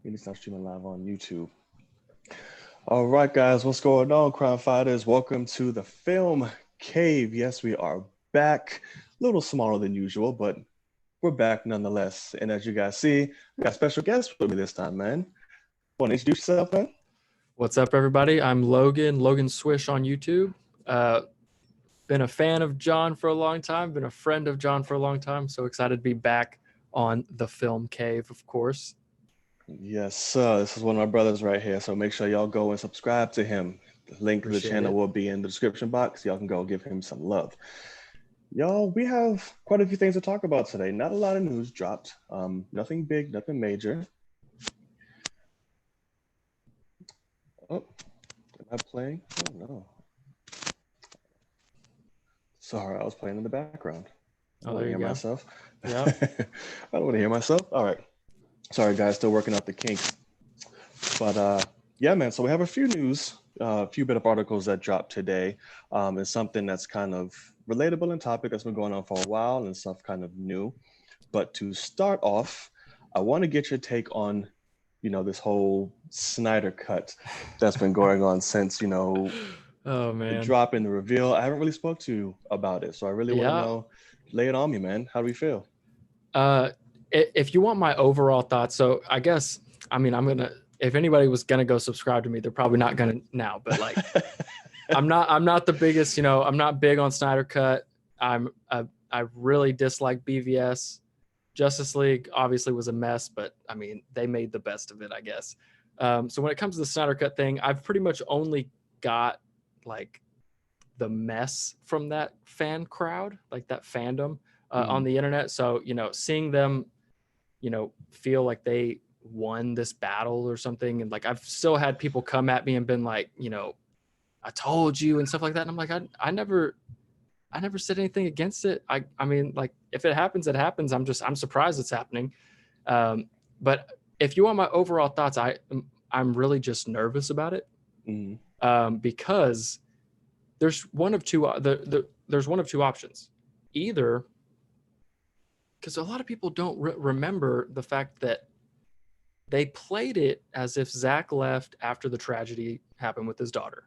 We need to start streaming live on YouTube. All right, guys, what's going on, crime fighters? Welcome to the Film Cave. Yes, we are back. A little smaller than usual, but we're back nonetheless. And as you guys see, we got special guests with me this time, man. Want to introduce yourself, man? What's up, everybody? I'm Logan, Logan Swish on YouTube. Been a fan of John for a long time, been a friend of John for a long time. So excited to be back on the Film Cave, of course. Yes, sir. This is one of my brothers right here. So make sure y'all go and subscribe to him. The link to the channel will be in the description box. Y'all can go give him some love. Y'all, we have quite a few things to talk about today. Not a lot of news dropped. Nothing big, nothing major. Oh, am I playing? Oh, no. Sorry, I was playing in the background. I don't want to hear myself. Yeah. I don't want to hear myself. All right. Sorry, guys. Still working out the kinks. But yeah, man. So we have a few news, a few bit of articles that dropped today. It's something that's kind of relatable and topic that's been going on for a while and stuff kind of new. But to start off, I want to get your take on this whole Snyder cut that's been going on since, oh man, the drop in the reveal. I haven't really spoke to you about it, so I really want to know. Lay it on me, man. How do we feel? If you want my overall thoughts, so I guess, I'm gonna, if anybody was gonna go subscribe to me, they're probably not gonna now, but like, I'm not the biggest, I'm not big on Snyder cut. I really dislike BVS. Justice League obviously was a mess, but they made the best of it, I guess. So when it comes to the Snyder cut thing, I've pretty much only got like the mess from that fan crowd, like that fandom on the internet. So, seeing them, feel like they won this battle or something. And like, I've still had people come at me and been like, I told you and stuff like that. And I'm like, I never said anything against it. I mean, like, if it happens, it happens. I'm surprised it's happening. But if you want my overall thoughts, I'm really just nervous about it. Because there's one of two options. Either, because a lot of people don't remember the fact that they played it as if Zach left after the tragedy happened with his daughter.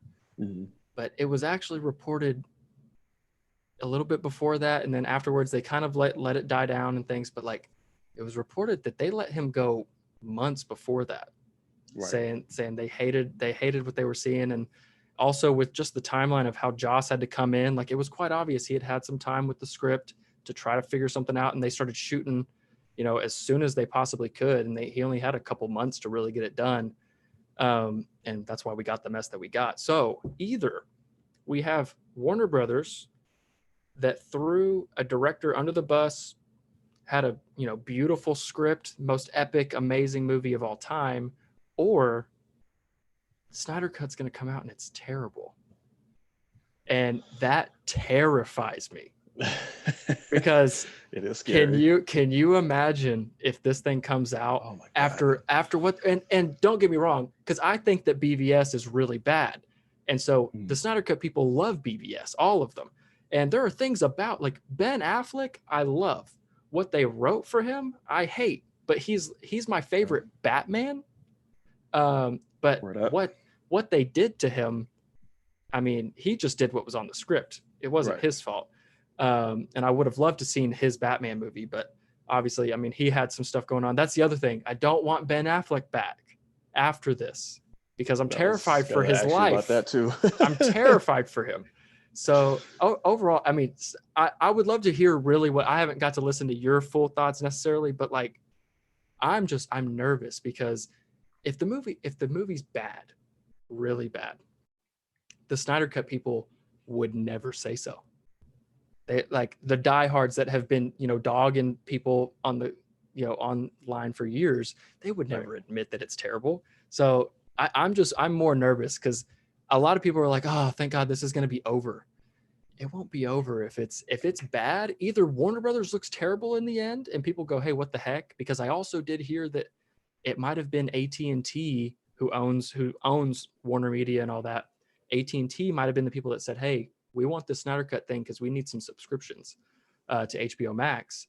But it was actually reported a little bit before that, and then afterwards they kind of let it die down and things, but like, it was reported that they let him go months before that. Right. saying they hated what they were seeing. And also with just the timeline of how Joss had to come in, like, it was quite obvious he had some time with the script to try to figure something out, and they started shooting as soon as they possibly could, and he only had a couple months to really get it done. And that's why we got the mess that we got. So either we have Warner Brothers that threw a director under the bus, had a beautiful script, most epic, amazing movie of all time, or Snyder Cut's going to come out and it's terrible. And that terrifies me. Because it is scary. Can you imagine if this thing comes out after what, and don't get me wrong, because I think that BVS is really bad. And so the Snyder Cut people love BVS, all of them. And there are things about, like, Ben Affleck, I love. What they wrote for him, I hate. But he's my favorite Batman. But what they did to him, he just did what was on the script. It wasn't his fault. And I would have loved to seen his Batman movie, but obviously, he had some stuff going on. That's the other thing. I don't want Ben Affleck back after this, because I'm terrified for his life. About that too. I'm terrified for him. So overall, I would love to hear really what, I haven't got to listen to your full thoughts necessarily, but like, I'm nervous, because if the movie's bad, really bad, the Snyder Cut people would never say so. They, like, the diehards that have been, dogging people on the, online for years, they would never admit that it's terrible. So I'm more nervous, because a lot of people are like, oh, thank God this is going to be over. It won't be over if it's bad. Either Warner Brothers looks terrible in the end and people go, hey, what the heck? Because I also did hear that it might have been AT&T who owns Warner Media and all that. AT&T might have been the people that said, hey, we want the Snyder Cut thing because we need some subscriptions to HBOMax.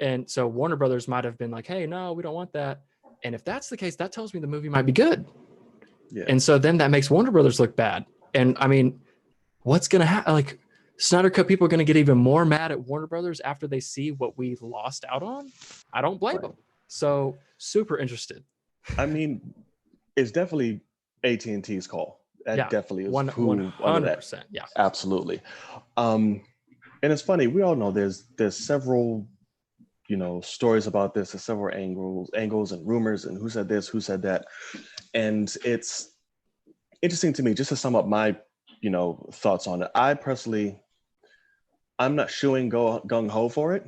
And so Warner Brothers might have been like, hey, no, we don't want that. And if that's the case, that tells me the movie might be good. Yeah. And so then that makes Warner Brothers look bad. And I mean, what's going to happen? Like, Snyder Cut people are going to get even more mad at Warner Brothers after they see what we lost out on. I don't blame them. So super interested. I mean, it's definitely AT&T's call. That definitely is 100%. Yeah, absolutely. And it's funny. We all know there's several, stories about this. There's several angles and rumors and who said this, who said that, and it's interesting to me. Just to sum up my, thoughts on it. I'm not shooing gung ho for it.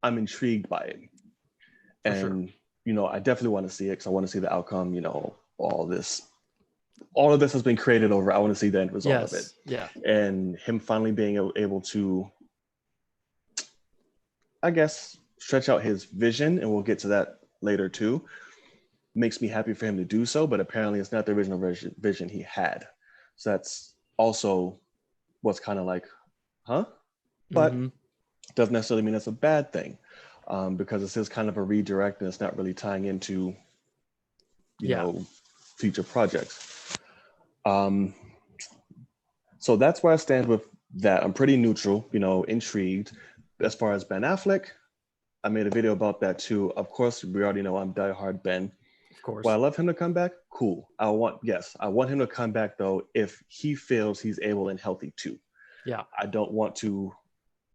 I'm intrigued by it, and I definitely want to see it because I want to see the outcome. All of this has been created over. I want to see the end result of it. Yeah. And him finally being able to, I guess, stretch out his vision, and we'll get to that later too, makes me happy for him to do so. But apparently, it's not the original vision he had. So that's also what's kind of like, huh? But doesn't necessarily mean it's a bad thing, because it's just kind of a redirect, and it's not really tying into, future projects. So that's where I stand with that. I'm pretty neutral, intrigued. As far as Ben Affleck, I made a video about that too. Of course, we already know I'm diehard Ben. Of course. Well, I love him to come back. Cool. I want him to come back though if he feels he's able and healthy too. Yeah. I don't want to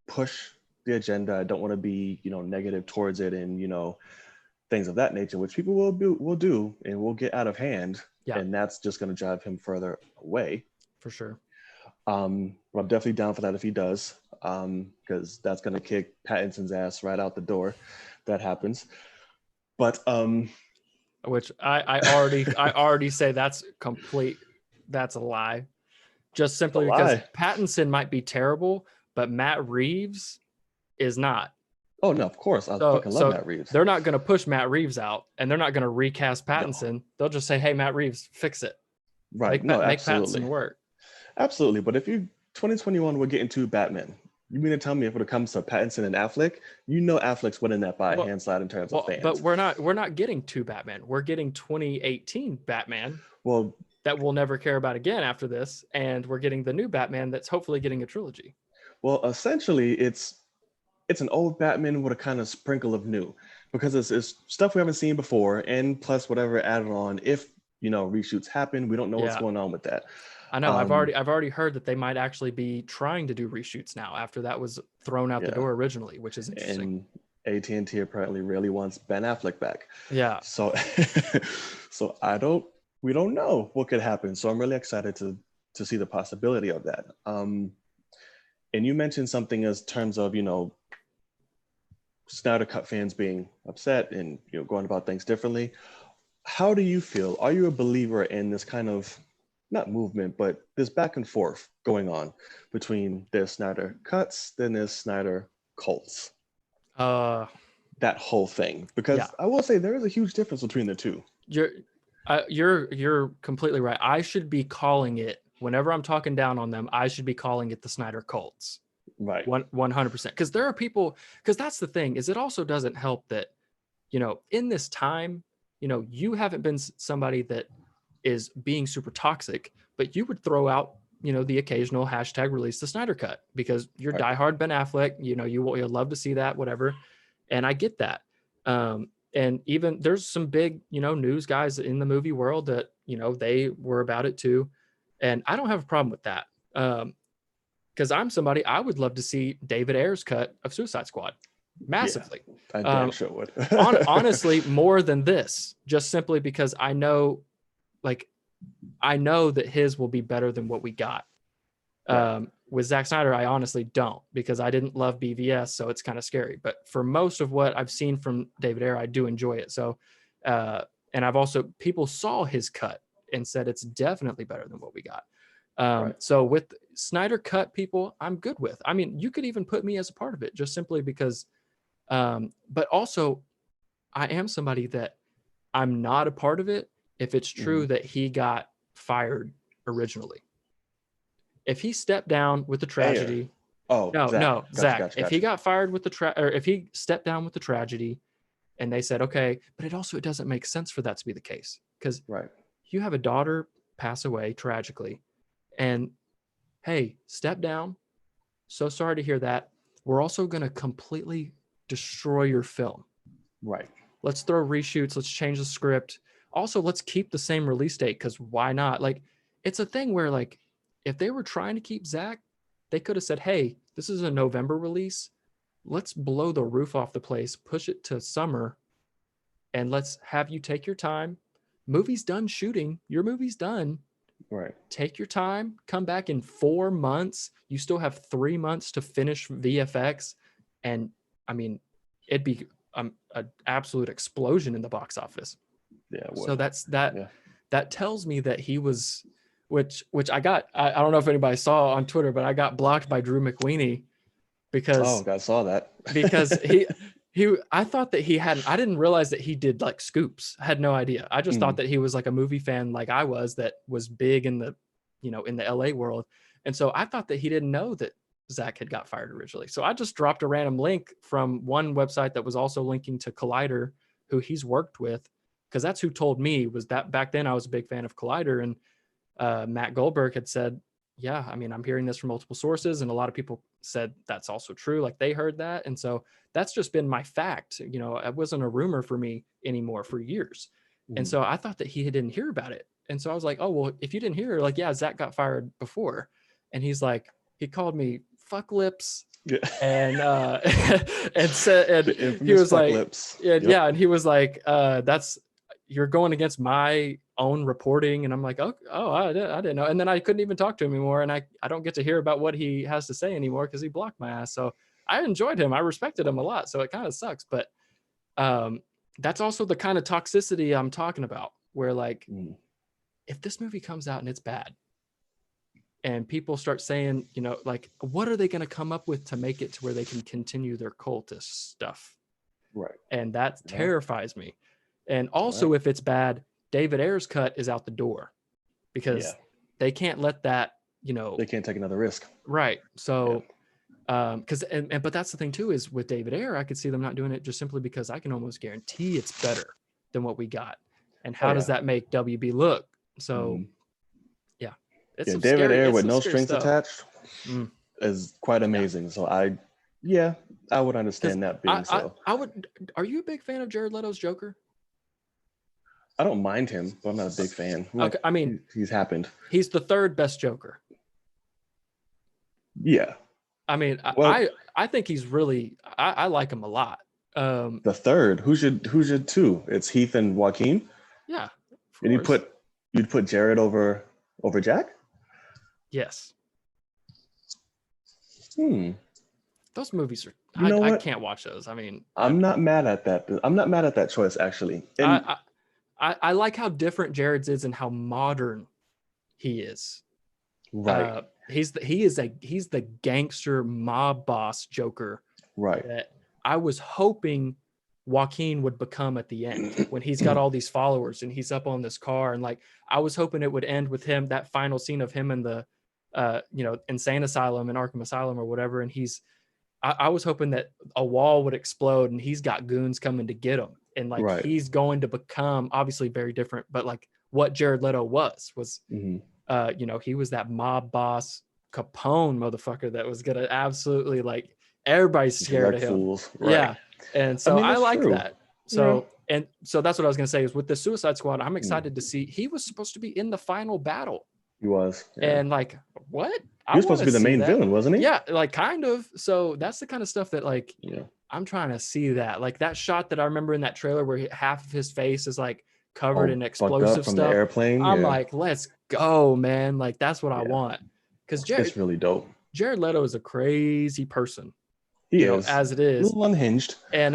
push the agenda. I don't want to be, negative towards it, and things of that nature, which people will do and will get out of hand. Yeah. And that's just going to drive him further away. For sure. But I'm definitely down for that if he does, because that's going to kick Pattinson's ass right out the door. That happens. But which I already say that's a lie. Just simply because Pattinson might be terrible, but Matt Reeves is not. Oh no, of course. I fucking love Matt Reeves. They're not going to push Matt Reeves out, and they're not going to recast Pattinson. No. They'll just say, "Hey, Matt Reeves, fix it." Right. Make Pattinson work. Absolutely. But if 2021 we're getting two Batman, you mean to tell me if it comes to Pattinson and Affleck, Affleck's winning that by a handslide in terms of fans. But we're not getting two Batman. We're getting 2018 Batman. Well, that we'll never care about again after this, and we're getting the new Batman that's hopefully getting a trilogy. Well, essentially, it's an old Batman with a kind of sprinkle of new, because it's stuff we haven't seen before, and plus whatever added on. If reshoots happen, we don't know what's going on with that. I know. I've already heard that they might actually be trying to do reshoots now after that was thrown out the door originally, which is interesting. And AT&T apparently really wants Ben Affleck back. Yeah. So, we don't know what could happen. So I'm really excited to see the possibility of that. And you mentioned something as terms of, Snyder Cut fans being upset and, going about things differently. How do you feel? Are you a believer in this kind of, not movement, but this back and forth going on between their Snyder Cuts, then there's Snyder cults? That whole thing. Because I will say there is a huge difference between the two. You're completely right. I should be calling it, whenever I'm talking down on them, I should be calling it the Snyder cults. Right. 100%. Because there are people, because that's the thing, is it also doesn't help that, in this time, you haven't been somebody that is being super toxic, but you would throw out, the occasional hashtag release the Snyder Cut because you're diehard Ben Affleck, you'll love to see that, whatever. And I get that. And even there's some big, news guys in the movie world that, they were about it too. And I don't have a problem with that. Because I'm somebody, I would love to see David Ayer's cut of Suicide Squad. Massively. Yeah, I damn sure would. Honestly, more than this, just simply because I know that his will be better than what we got. Right. With Zack Snyder, I honestly don't, because I didn't love BVS, so it's kind of scary. But for most of what I've seen from David Ayer, I do enjoy it. So, and I've also, people saw his cut and said it's definitely better than what we got. So with Snyder Cut people, I'm good with. I mean, you could even put me as a part of it, just simply because, but also I am somebody that I'm not a part of it if it's true that he got fired originally. If he stepped down with the tragedy, Zach. Zach. If he got fired with if he stepped down with the tragedy, And they said, okay, but it doesn't make sense for that to be the case, because Right. you have a daughter pass away tragically, and hey, step down. So sorry to hear that. We're also going to completely destroy your film. Right. Let's throw reshoots. Let's change the script. Also, let's keep the same release date, because why not? Like, it's a thing where, like, if they were trying to keep Zach, they could have said, hey, this is a November release. Let's blow the roof off the place, push it to summer, and let's have you take your time. Movie's done shooting. Your movie's done. Right. Take your time. Come back in 4 months. You still have 3 months to finish VFX. And I mean, it'd be an absolute explosion in the box office. Yeah. So that's that. Yeah. That tells me that he was, which I got. I don't know if anybody saw on Twitter, but I got blocked by Drew McWeeny because I saw that. because I thought that he hadn't. I didn't realize that he did like scoops. I had no idea. I just thought that he was like a movie fan, like I was, that was big in the, in the LA world. And so I thought that he didn't know that Zach had got fired originally. So I just dropped a random link from one website that was also linking to Collider, who he's worked with, because that's who told me. Was that back then I was a big fan of Collider, and Matt Goldberg had said, yeah, I mean, I'm hearing this from multiple sources, and a lot of people said that's also true. Like they heard that. And so that's just been my fact. It wasn't a rumor for me anymore for years. And so I thought that he didn't hear about it. And so I was like, oh, well, if you didn't hear, like, yeah, Zach got fired before. And he's like, he called me fuck lips. Yeah. And and said, and he was like, lips. Yeah. And he was like, you're going against my own reporting. And I'm like, oh, I didn't know. And then I couldn't even talk to him anymore. And I don't get to hear about what he has to say anymore because he blocked my ass. So I enjoyed him. I respected him a lot. So it kind of sucks. But that's also the kind of toxicity I'm talking about, where like, if this movie comes out and it's bad, and people start saying, like, what are they going to come up with to make it to where they can continue their cultist stuff? Right. And that terrifies me. And also, if it's bad, David Ayer's cut is out the door, because they can't let that, they can't take another risk. Right. So, but that's the thing too, is with David Ayer, I could see them not doing it just simply because I can almost guarantee it's better than what we got. And how does that make WB look? So, it's some David scary, Ayer it's with some no scary strings stuff. attached is quite amazing. So I would understand that being so. Are you a big fan of Jared Leto's Joker? I don't mind him, but I'm not a big fan. Okay, I mean, he's happened. He's the third best Joker. Yeah. I mean, I think he's really, I like him a lot. The third, who's your two? It's Heath and Joaquin. Yeah. And you'd put Jared over Jack? Yes. Those movies are, I can't watch those. I mean, I'm not mad at that. I'm not mad at that choice, actually. And I like how different Jared's is and how modern he is. Right. He's the gangster mob boss Joker. Right. That I was hoping Joaquin would become at the end, when he's got all these followers and he's up on this car, and like I was hoping it would end with him, that final scene of him in the insane asylum in Arkham Asylum or whatever, and I was hoping that a wall would explode and he's got goons coming to get him, and like he's going to become, obviously very different, but like what Jared Leto was he was that mob boss Capone motherfucker that was gonna absolutely, like, everybody's scared of him. Fools. Right. Yeah. And so I like true. that. So and so that's what I was gonna say, is with the Suicide Squad, I'm excited to see, he was supposed to be in the final battle. He was. Yeah. And like, what? He was supposed to be the main villain, wasn't he? Yeah, like kind of. So that's the kind of stuff that, like, I'm trying to see that. Like that shot that I remember in that trailer where half of his face is like covered in explosive from stuff. The airplane. I'm like, let's go, man. Like that's what I want. Because it's really dope. Jared Leto is a crazy person. He is, as it is. A little unhinged. And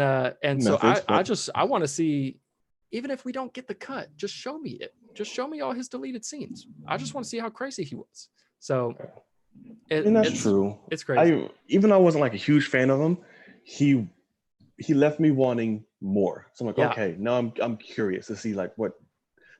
so methods, I want to see, even if we don't get the cut, just show me it. Just show me all his deleted scenes. I just want to see how crazy he was. So that's true. It's crazy. Even though I wasn't like a huge fan of him, he left me wanting more. So I'm like, okay, now I'm curious to see like what,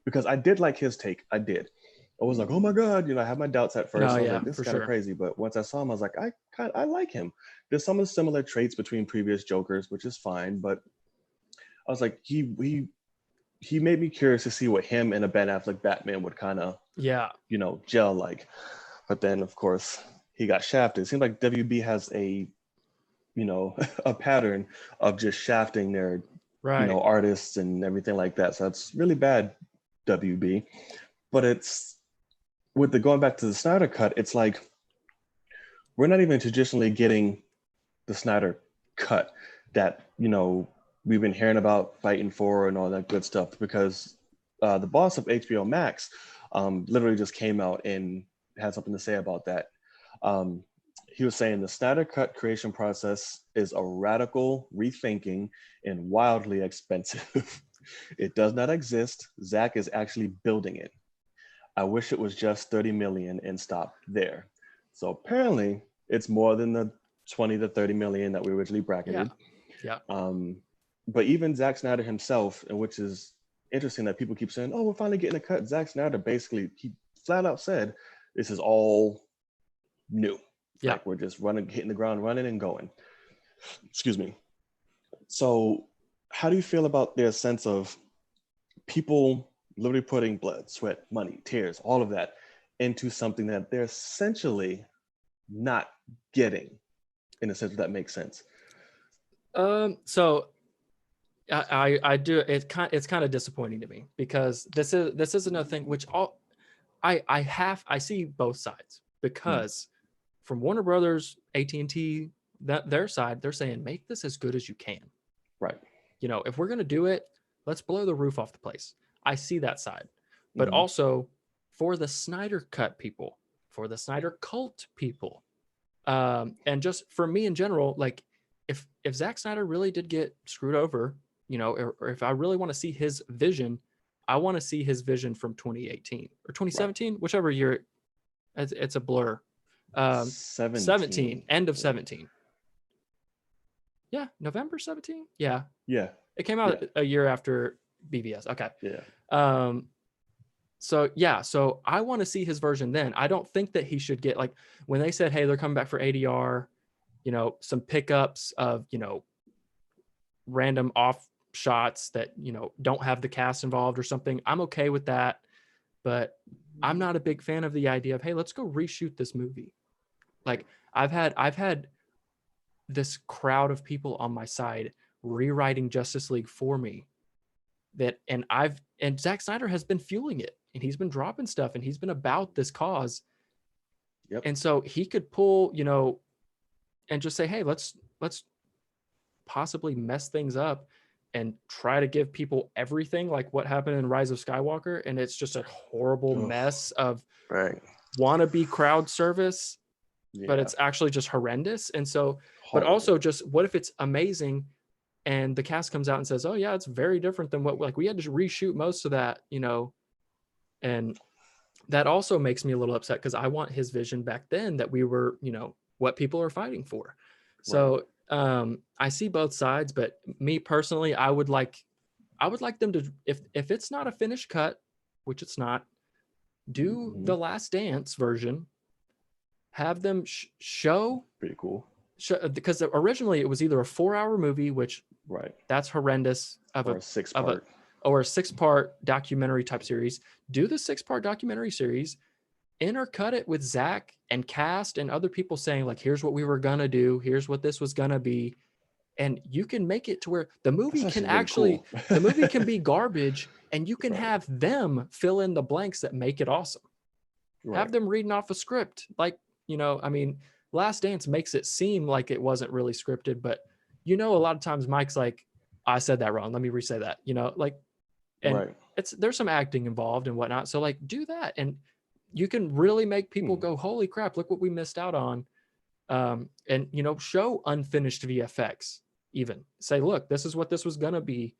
because I did like his take. I was like, oh my God, I had my doubts at first. I was like, this is kind of crazy. But once I saw him, I was like, I like him. There's some of the similar traits between previous Jokers, which is fine. But I was like, he made me curious to see what him and a Ben Affleck Batman would kind of, Yeah. gel like. But then, of course, he got shafted. It seems like WB has a, a pattern of just shafting their, Right. artists and everything like that. So that's really bad, WB. But it's, with the going back to the Snyder Cut, it's like, we're not even traditionally getting the Snyder Cut that, we've been hearing about, fighting for and all that good stuff, because the boss of HBOMax literally just came out and had something to say about that. He was saying the Snyder Cut creation process is a radical rethinking and wildly expensive. It does not exist. Zack is actually building it. I wish it was just 30 million and stopped there. So apparently it's more than the 20 to 30 million that we originally bracketed. Yeah. But even Zack Snyder himself, and which is interesting that people keep saying, oh, we're finally getting a cut. Zack Snyder basically, he flat out said, this is all new. Yeah. Like, we're just hitting the ground running and going. Excuse me. So how do you feel about their sense of people literally putting blood, sweat, money, tears, all of that into something that they're essentially not getting, in a sense that makes sense? So I do, it's kind of disappointing to me, because this is another thing which I see both sides, because from Warner Brothers, AT&T, their side, they're saying make this as good as you can. Right. If we're going to do it, let's blow the roof off the place. I see that side. But also for the Snyder Cut people, for the Snyder Cult people, and just for me in general, like, if Zack Snyder really did get screwed over, or if I really want to see his vision, I want to see his vision from 2018 or 2017, whichever year. It's a blur. 17, end of 17. Yeah, November 17. Yeah. It came out a year after BVS. Okay. Yeah. So I want to see his version then. I don't think that he should get, like, when they said, hey, they're coming back for ADR, some pickups of, random off shots that, don't have the cast involved or something. I'm okay with that. But I'm not a big fan of the idea of, hey, let's go reshoot this movie. Like, I've had this crowd of people on my side rewriting Justice League for me, and Zack Snyder has been fueling it, and he's been dropping stuff, and he's been about this cause. And so he could pull, and just say, hey, let's possibly mess things up and try to give people everything, like what happened in Rise of Skywalker. And it's just a horrible mess of wannabe crowd service, but it's actually just horrendous. And so, but also just, what if it's amazing and the cast comes out and says, oh yeah, it's very different than what, like, we had to reshoot most of that, and that also makes me a little upset, because I want his vision back then, that we were, what people are fighting for. So I see both sides, but me personally, I would like them to, if it's not a finished cut, which it's not, do the Last Dance version, have them show. Pretty cool. Because originally it was either a 4-hour movie, which that's horrendous, or a 6-part, or a 6-part documentary type series. Do the 6-part documentary series, intercut it with Zack and cast and other people saying, like, here's what we were gonna do, here's what this was gonna be, and you can make it to where the movie can actually cool. The movie can be garbage, and you can have them fill in the blanks that make it awesome. Have them reading off a script, like, I mean, Last Dance makes it seem like it wasn't really scripted, but a lot of times Mike's like, I said that wrong, let me re-say that, like, and there's some acting involved and whatnot, so, like, do that, and you can really make people go, holy crap, look what we missed out on. And show unfinished VFX, even say, look, this is what this was gonna be,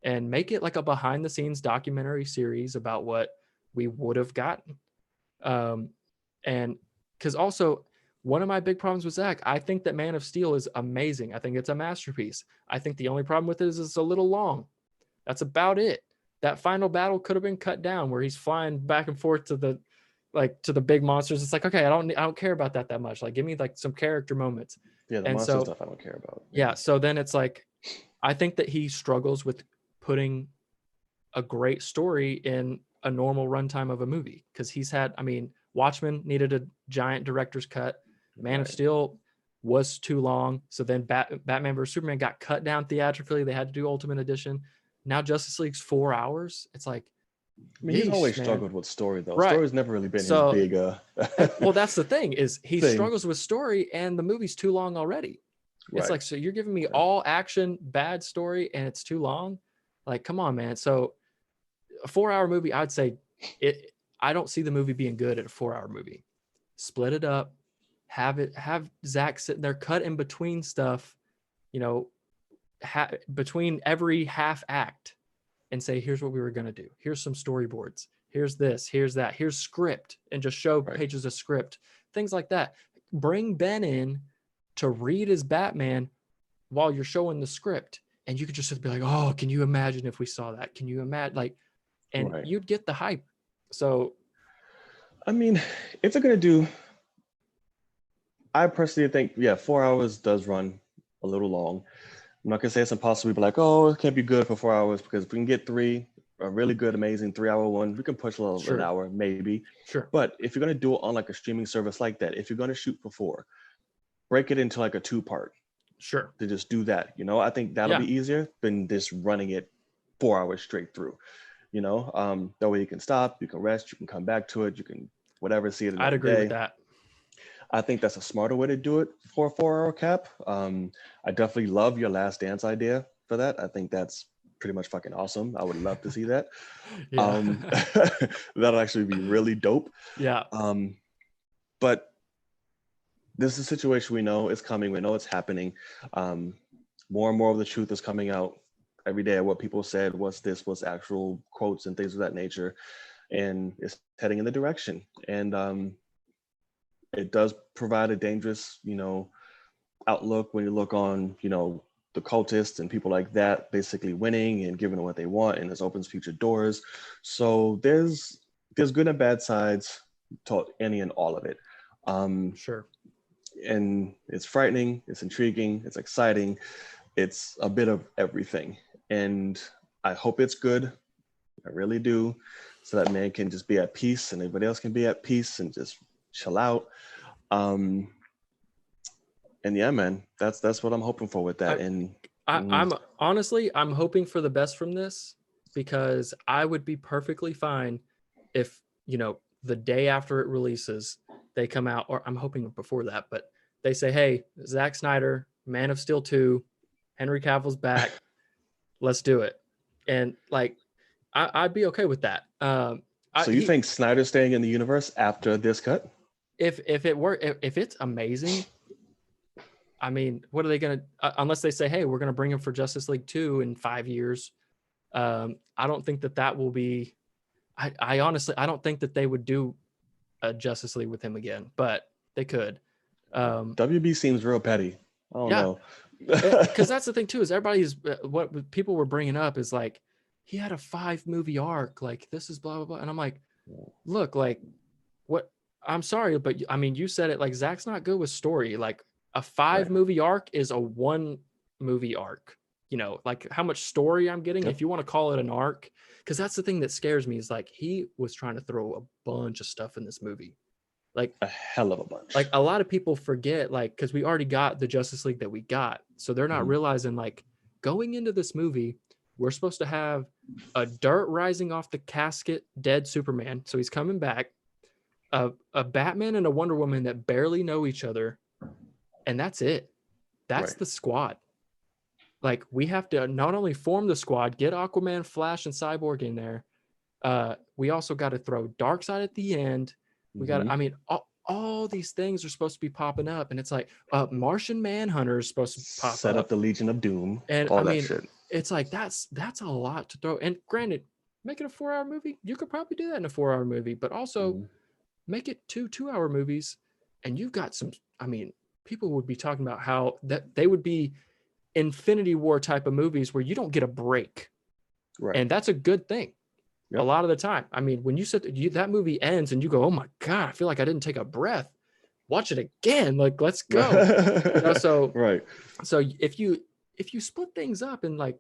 and make it like a behind the scenes documentary series about what we would have gotten. And because also, one of my big problems with Zack, I think that Man of Steel is amazing. I think it's a masterpiece. I think the only problem with it is it's a little long. That's about it. That final battle could have been cut down, where he's flying back and forth to the big monsters. It's like, okay, I don't care about that much. Like, give me like some character moments. Yeah, the monster stuff I don't care about. Yeah, so then it's like, I think that he struggles with putting a great story in a normal runtime of a movie. Because he's had, I mean, Watchmen needed a giant director's cut. Man of Steel was too long. So then Batman vs. Superman got cut down theatrically. They had to do Ultimate Edition. Now Justice League's 4 hours. It's like, I mean, he's always man. struggled with story, though. Right. Story's never really been So, his big. well, that's the thing is he thing. struggles with story, and the movie's too long already. It's Right. like, so you're giving me all action, bad story, and it's too long. Like, come on, man. So a 4-hour movie, I'd say I don't see the movie being good at a 4-hour movie. Split it up, have Zach sitting there, cut in between stuff, you know, between every half act, and say, here's what we were going to do. Here's some storyboards. Here's this, here's that, here's script, and just show pages of script, things like that. Bring Ben in to read as Batman while you're showing the script. And you could just be like, oh, can you imagine if we saw that? Can you imagine? Like, and you'd get the hype. So, I mean, if they're going to do, I personally think, 4 hours does run a little long. I'm not going to say it's impossible to be like, oh, it can't be good for 4 hours, because if we can get a really good, amazing 3-hour one, we can push a little an hour, maybe. Sure. But if you're going to do it on like a streaming service like that, if you're going to shoot for 4, break it into like a 2-part. Sure. To just do that, you know, I think that'll be easier than just running it 4 hours straight through, you know. That way you can stop, you can rest, you can come back to it, you can whatever, see it another I'd agree day. with that. I think that's a smarter way to do it for a 4-hour cap. I definitely love your Last Dance idea for that. I think that's pretty much fucking awesome. I would love to see that. That'll actually be really dope. Yeah. But this is a situation we know is coming. We know it's happening. More and more of the truth is coming out every day. What people said, what's actual quotes and things of that nature. And it's heading in the direction. And it does provide a dangerous, you know, outlook when you look on, you know, the cultists and people like that basically winning and giving them what they want, and this opens future doors. So there's good and bad sides to any and all of it. Sure. And it's frightening, it's intriguing, it's exciting, it's a bit of everything. And I hope it's good. I really do. So that man can just be at peace and everybody else can be at peace and just chill out. And yeah, man, that's what I'm hoping for with that. I'm honestly, I'm hoping for the best from this, because I would be perfectly fine if, you know, the day after it releases, they come out, or I'm hoping before that, but they say, hey, Zack Snyder, Man of Steel 2, Henry Cavill's back, let's do it. And like, I'd be okay with that. So you think Snyder's staying in the universe after this cut? If it's amazing, I mean, what are they going to, unless they say, hey, we're going to bring him for Justice League 2 in 5 years. I don't think that will be, I honestly, I don't think that they would do a Justice League with him again, but they could. WB seems real petty. I don't know. Because that's the thing too, is everybody's, what people were bringing up is like, he had a 5-movie arc, like this is blah, blah, blah. And I'm like, look, like what, I'm sorry, but I mean, you said it, like Zach's not good with story. Like a 5-movie arc is a 1-movie arc, you know, like how much story I'm getting, if you want to call it an arc. Because that's the thing that scares me, is like he was trying to throw a bunch of stuff in this movie, like a hell of a bunch. Like a lot of people forget, like, because we already got the Justice League that we got, so they're not realizing, like, going into this movie, we're supposed to have a dirt rising off the casket dead Superman, so he's coming back, a Batman and a Wonder Woman that barely know each other, and that's it. That's the squad. Like, we have to not only form the squad, get Aquaman, Flash, and Cyborg in there. We also got to throw Darkseid at the end. We got to, I mean, all these things are supposed to be popping up, and it's like Martian Manhunter is supposed to pop up. Set up the Legion of Doom, and all I mean, that shit. It's like that's a lot to throw. And granted, make it a 4-hour movie. You could probably do that in a 4-hour movie, but also make it 2-hour movies, and you've got some. I mean, people would be talking about how that they would be Infinity War type of movies where you don't get a break, and that's a good thing. A lot of the time. I mean, when you said that movie ends and you go, oh my God, I feel like I didn't take a breath. Watch it again. Like, let's go. You know, so, so if you split things up and like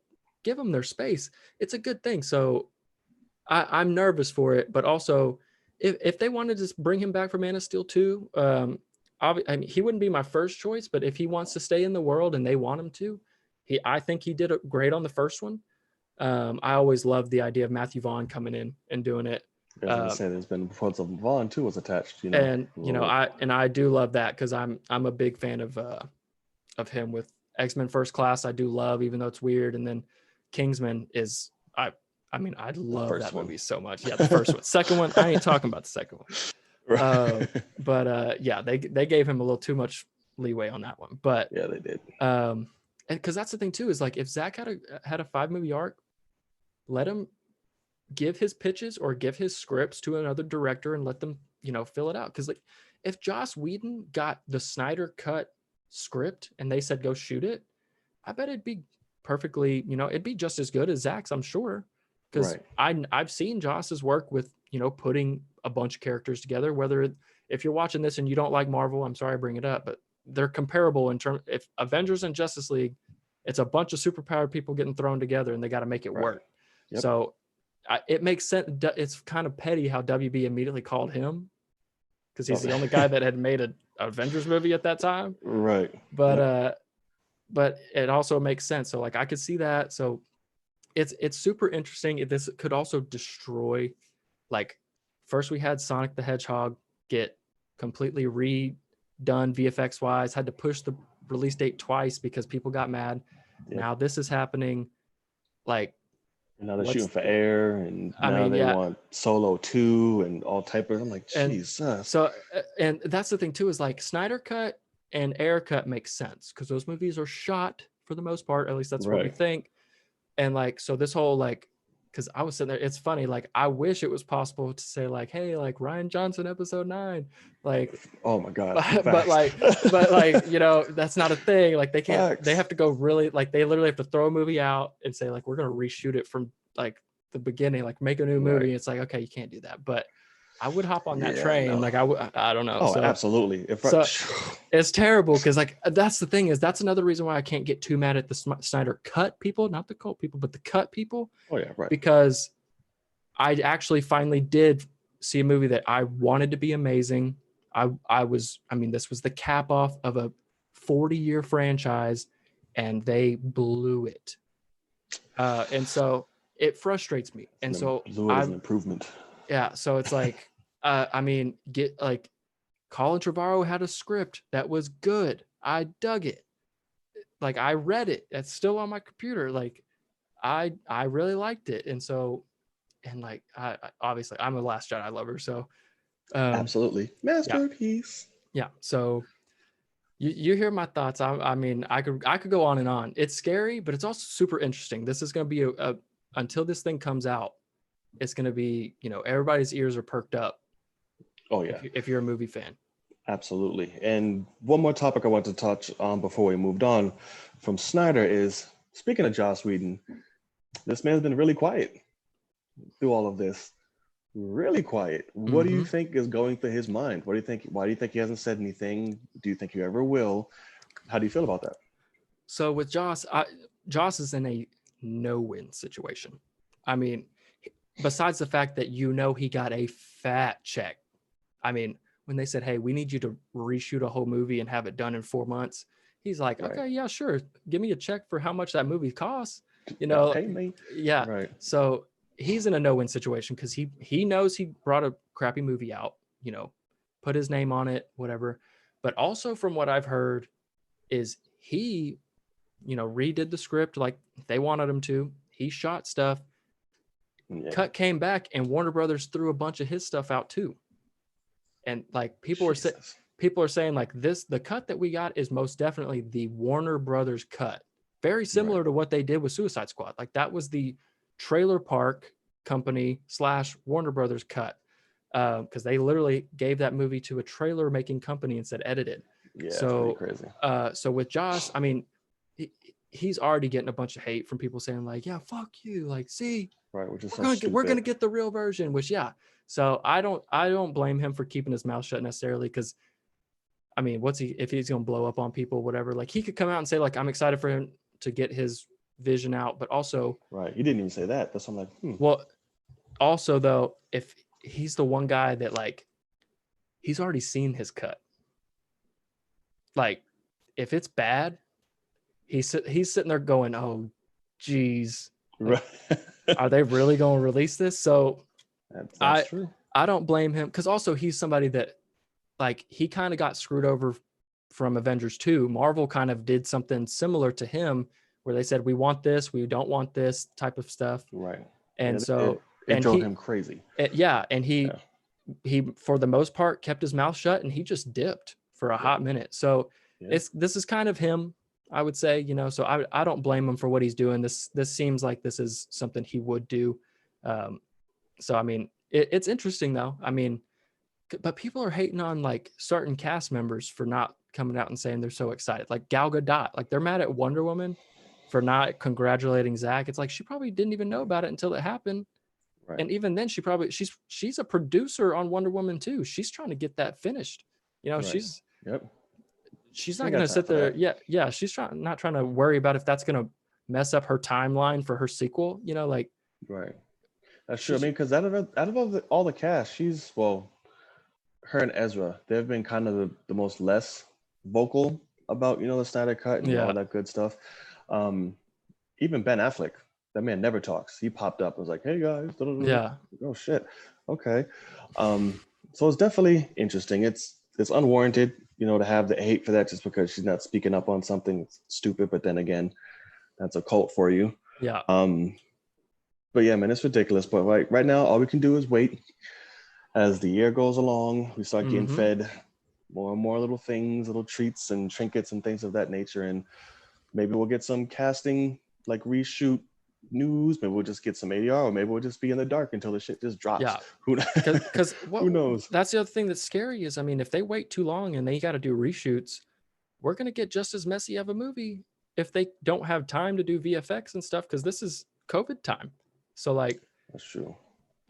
give them their space. It's a good thing. So I'm nervous for it, but also if they wanted to just bring him back for Man of Steel 2, I mean, he wouldn't be my first choice, but if he wants to stay in the world and they want him to, I think he did great on the first one. I always loved the idea of Matthew Vaughn coming in and doing it. As I said, there's been reports of Vaughn too was attached, you know. And I do love that because I'm a big fan of him with X-Men First Class. I do love, even though it's weird, and then Kingsman is I mean, I love that movie so much. Yeah, the first one. Second one, I ain't talking about the second one. Right. But yeah, they gave him a little too much leeway on that one. But yeah, they did. And because that's the thing too, is like if Zach had a 5-movie arc, let him give his pitches or give his scripts to another director and let them, fill it out. Because like if Joss Whedon got the Snyder cut script and they said go shoot it, I bet it'd be perfectly, it'd be just as good as Zach's, I'm sure. Because I've seen Joss's work with, putting a bunch of characters together, whether if you're watching this and you don't like Marvel, I'm sorry I bring it up, but they're comparable in terms, if Avengers and Justice League, it's a bunch of superpowered people getting thrown together and they got to make it work. Yep. So it makes sense. It's kind of petty how WB immediately called him because he's the only guy that had made an Avengers movie at that time. Right. But it also makes sense. So like I could see that. So it's super interesting. This could also destroy, like, first we had Sonic the Hedgehog get completely redone VFX wise, had to push the release date twice because people got mad. Yep. Now this is happening. Like, now they're shooting for Air, and now they want Solo 2 and all type of. I'm like, Jesus. So, and that's the thing too, is like Snyder Cut and Air Cut makes sense because those movies are shot for the most part. At least that's what we think. And like, so this whole like, because I was sitting there, it's funny. Like, I wish it was possible to say like, hey, like Rian Johnson episode 9, like, oh my God, but like, that's not a thing. Like they can't. Facts. They have to go really, like they literally have to throw a movie out and say like, we're gonna reshoot it from like the beginning, like make a new movie. It's like, okay, you can't do that, but I would hop on that train. No. Like I don't know. Oh, so, absolutely. It's terrible because like that's the thing, is that's another reason why I can't get too mad at the Snyder Cut people, not the cult people, but the cut people. Oh yeah, right. Because I actually finally did see a movie that I wanted to be amazing. This was the cap off of a 40-year franchise, and they blew it. And so it frustrates me. And so blew it as an improvement. Yeah, so it's like, Colin Trevorrow had a script that was good. I dug it. Like, I read it. It's still on my computer. Like, I really liked it. And so, and like, I obviously, I'm a Last Jedi lover. So, absolutely, masterpiece. Yeah. So, you hear my thoughts. I mean, I could go on and on. It's scary, but it's also super interesting. This is going to be until this thing comes out, it's going to be, everybody's ears are perked up. Oh yeah. If you're a movie fan. Absolutely. And one more topic I want to touch on before we moved on from Snyder is, speaking of Joss Whedon, this man's been really quiet through all of this. Really quiet. What do you think is going through his mind? What do you think? Why do you think he hasn't said anything? Do you think he ever will? How do you feel about that? So with Joss, Joss is in a no-win situation. I mean, besides the fact that he got a fat check. I mean, when they said, hey, we need you to reshoot a whole movie and have it done in 4 months, he's like, okay, yeah, sure. Give me a check for how much that movie costs. Pay me. Yeah. Right. So he's in a no-win situation because he knows he brought a crappy movie out, put his name on it, whatever. But also from what I've heard is he, redid the script like they wanted him to. He shot stuff. Yeah. Cut came back and Warner Brothers threw a bunch of his stuff out too. And like people are saying like the cut that we got is most definitely the Warner Brothers cut. Very similar to what they did with Suicide Squad. Like that was the Trailer Park Company / Warner Brothers cut. Because they literally gave that movie to a trailer making company and said edit it. Yeah, so crazy. So with Joss, I mean, he's already getting a bunch of hate from people saying like, yeah, fuck you. Like, see, right, which is we're gonna get the real version, which so I don't blame him for keeping his mouth shut necessarily, because I mean, if he's gonna blow up on people, whatever, like he could come out and say like, I'm excited for him to get his Vision out, but also, Right. You didn't even say that. That's what I'm like, well, also though, if he's the one guy that like, he's already seen his cut. Like, if it's bad, he's sitting there going, "Oh, geez, like, Right. are they really going to release this?" So That's true. I don't blame him, because also he's somebody that like he kind of got screwed over from Avengers 2. Marvel kind of did something similar to him where they said, we want this, we don't want this type of stuff. Right. And Yeah, so, it and drove him crazy. yeah. And Yeah. he, for the most part, kept his mouth shut, and he just dipped for a hot minute. So this is kind of him, I would say, you know, so I don't blame him for what he's doing. This seems like this is something he would do. So, I mean, it's interesting though. I mean, but people are hating on like certain cast members for not coming out and saying they're so excited. Like Gal Gadot, like they're mad at Wonder Woman for not congratulating Zach. It's like she probably didn't even know about it until it happened. Right. And even then, she's a producer on Wonder Woman too. She's trying to get that finished. You know, Right. she's not going to sit there. Yeah. She's not trying to worry about if that's going to mess up her timeline for her sequel. You know, like. Right. That's true. I mean, because out of all the cast, her and Ezra, they've been kind of the most less vocal about, you know, the Snyder Cut and all that good stuff. Even Ben Affleck, that man never talks. He popped up and was like, "Hey guys." Yeah. Oh shit. Okay. So it's definitely interesting. It's unwarranted, you know, to have the hate for that just because she's not speaking up on something stupid. But then again, that's a cult for you. Yeah. But yeah, man, it's ridiculous. But right now, all we can do is wait. As the year goes along, we start getting fed more and more little things, little treats and trinkets and things of that nature. And maybe we'll get some casting, like reshoot news. Maybe we'll just get some ADR, or maybe we'll just be in the dark until the shit just drops. Yeah. Because who knows? That's the other thing that's scary is, I mean, if they wait too long and they got to do reshoots, we're going to get just as messy of a movie if they don't have time to do VFX and stuff, because this is COVID time. So like, that's true.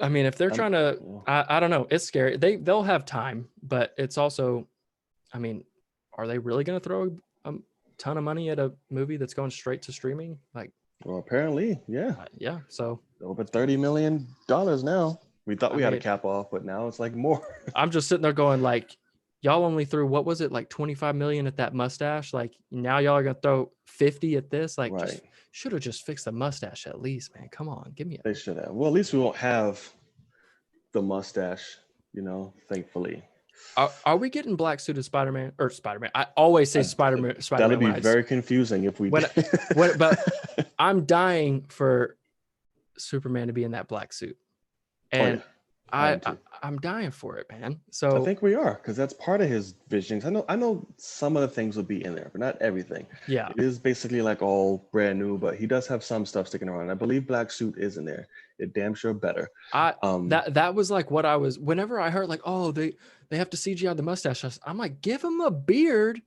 I mean, if they're trying to, I don't know, it's scary. They'll have time, but it's also, I mean, are they really going to throw a ton of money at a movie that's going straight to streaming? Like, well, apparently, yeah. Yeah. So over $30 million now. We thought we had a cap off, but now it's like more. I'm just sitting there going like, y'all only threw, what was it, like 25 million at that mustache? Like now y'all are going to throw 50 at this? Like, just should have just fixed the mustache at least, man. Come on, give me They should have. Well, at least we won't have the mustache, you know, thankfully. Are we getting black suited Spider-Man or Spider-Man? I always say Spider-Man. That would be very confusing if we did. But I'm dying for Superman to be in that black suit. And I'm dying for it, man. So I think we are, because that's part of his visions. I know some of the things will be in there, but not everything. Yeah. It is basically like all brand new, but he does have some stuff sticking around. I believe black suit is in there. It damn sure better. That was like what I was, whenever I heard like, oh, they have to CGI the mustache, I'm like, give him a beard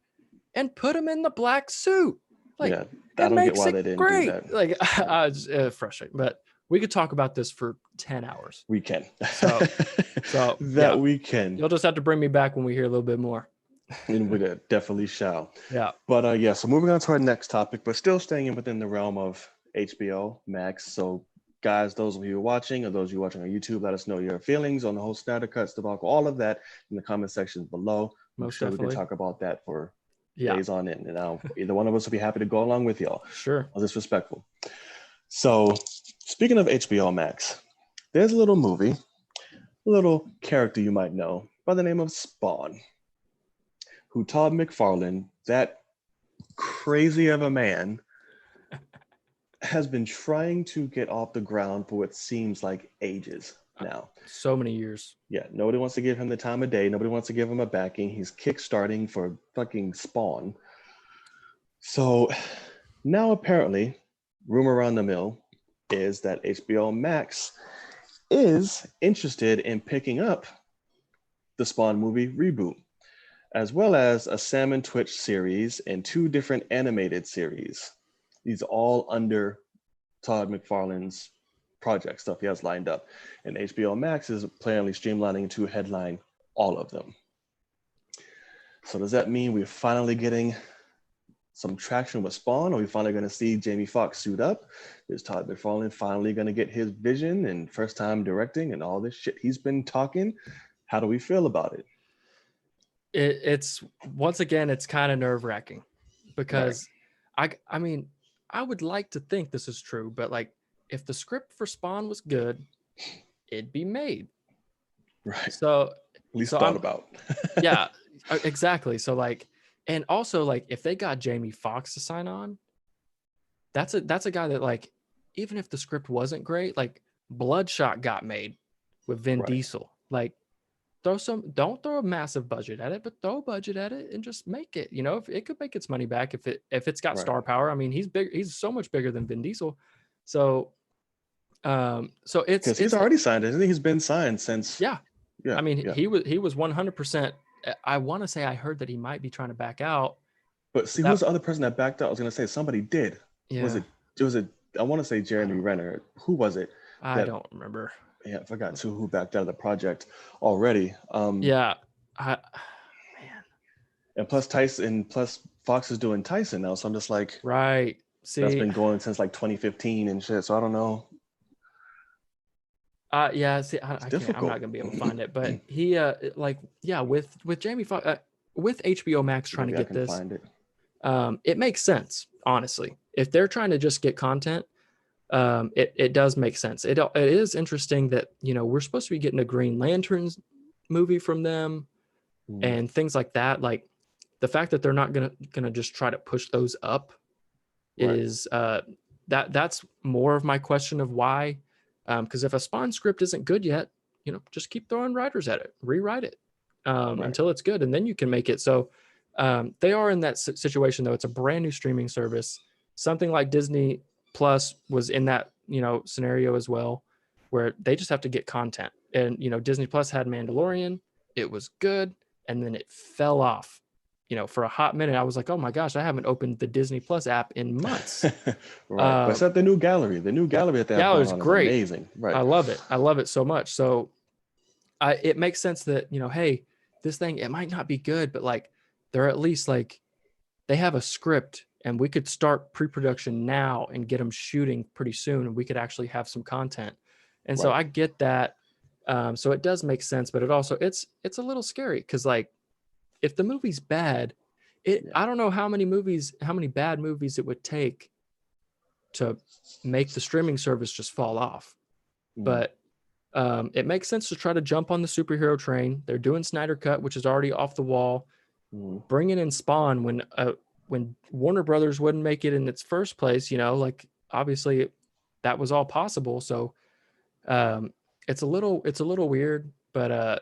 and put him in the black suit. Like, yeah, I don't get why they didn't do that. Like, I was frustrated, but we could talk about this for 10 hours. We can. So we can. You'll just have to bring me back when we hear a little bit more. And we definitely shall. Yeah. But so moving on to our next topic, but still staying within the realm of HBO Max. So guys, those of you watching or those of you watching on YouTube, let us know your feelings on the whole Snyder Cut debacle, all of that in the comment section below. I'm sure we can talk about that for days on end. And either one of us will be happy to go along with y'all. Sure. All disrespectful. So speaking of HBO Max, there's a little movie, a little character you might know by the name of Spawn, who Todd McFarlane, that crazy of a man, has been trying to get off the ground for what seems like ages now. So many years. Yeah, nobody wants to give him the time of day. Nobody wants to give him a backing. He's kickstarting for fucking Spawn. So now apparently, rumor around the mill is that HBO Max is interested in picking up the Spawn movie reboot, as well as a Sam and Twitch series and 2 different animated series. These are all under Todd McFarlane's project stuff he has lined up. And HBO Max is apparently streamlining to headline all of them. So does that mean we're finally getting some traction with Spawn? Are we finally going to see Jamie Foxx suit up? Is Todd McFarlane finally going to get his vision and first time directing and all this shit he's been talking? How do we feel about it? It's once again, it's kind of nerve wracking because I mean, I would like to think this is true, but like if the script for Spawn was good, it'd be made. Right. So At least so thought I'm about. yeah, exactly. So like, and also like if they got Jamie Foxx to sign on, that's a guy that like, even if the script wasn't great, like Bloodshot got made with Vin Right. Diesel. Like don't throw a massive budget at it, but throw a budget at it and just make it. You know, if it could make its money back if it's got Right. star power. I mean, he's big, he's so much bigger than Vin Diesel. So so Because he's already signed, isn't he? He's been signed since. yeah. Yeah. I mean, yeah. he was 100%. I want to say I heard that he might be trying to back out. But see, who's the other person that backed out? I was going to say somebody did. Yeah. Was it, I want to say Jeremy Renner. Who was it? I don't remember. Yeah, I forgot who backed out of the project already. Yeah. Man. And plus Fox is doing Tyson now. So I'm just like, right. See, that's been going since like 2015 and shit. So I don't know. Yeah, see, I can't, I'm not gonna be able to find it, but he like, yeah, with Jamie Foxx, with HBO Max trying to get this, find it. It makes sense, honestly. If they're trying to just get content, it does make sense. It is interesting that, you know, we're supposed to be getting a Green Lanterns movie from them and things like that. Like the fact that they're not gonna just try to push those up is that's more of my question of why. Because if a Spawn script isn't good yet, you know, just keep throwing writers at it, rewrite it until it's good, and then you can make it. So they are in that situation, though. It's a brand new streaming service. Something like Disney Plus was in that, you know, scenario as well, where they just have to get content. And, you know, Disney Plus had Mandalorian. It was good, and then it fell off. You know, for a hot minute, I was like, oh my gosh, I haven't opened the Disney Plus app in months. Right. But except the new gallery. The new gallery at that gallery's great. Is amazing. Right. I love it. I love it so much. So it makes sense that, you know, hey, this thing, it might not be good, but like they're at least like, they have a script and we could start pre-production now and get them shooting pretty soon. And we could actually have some content. And so I get that. So it does make sense, but it also, it's a little scary because like, if the movie's bad, I don't know how many bad movies it would take to make the streaming service just fall off. But it makes sense to try to jump on the superhero train. They're doing Snyder Cut, which is already off the wall. Bringing in Spawn when Warner Brothers wouldn't make it in its first place, you know, like obviously that was all possible. So it's a little weird, but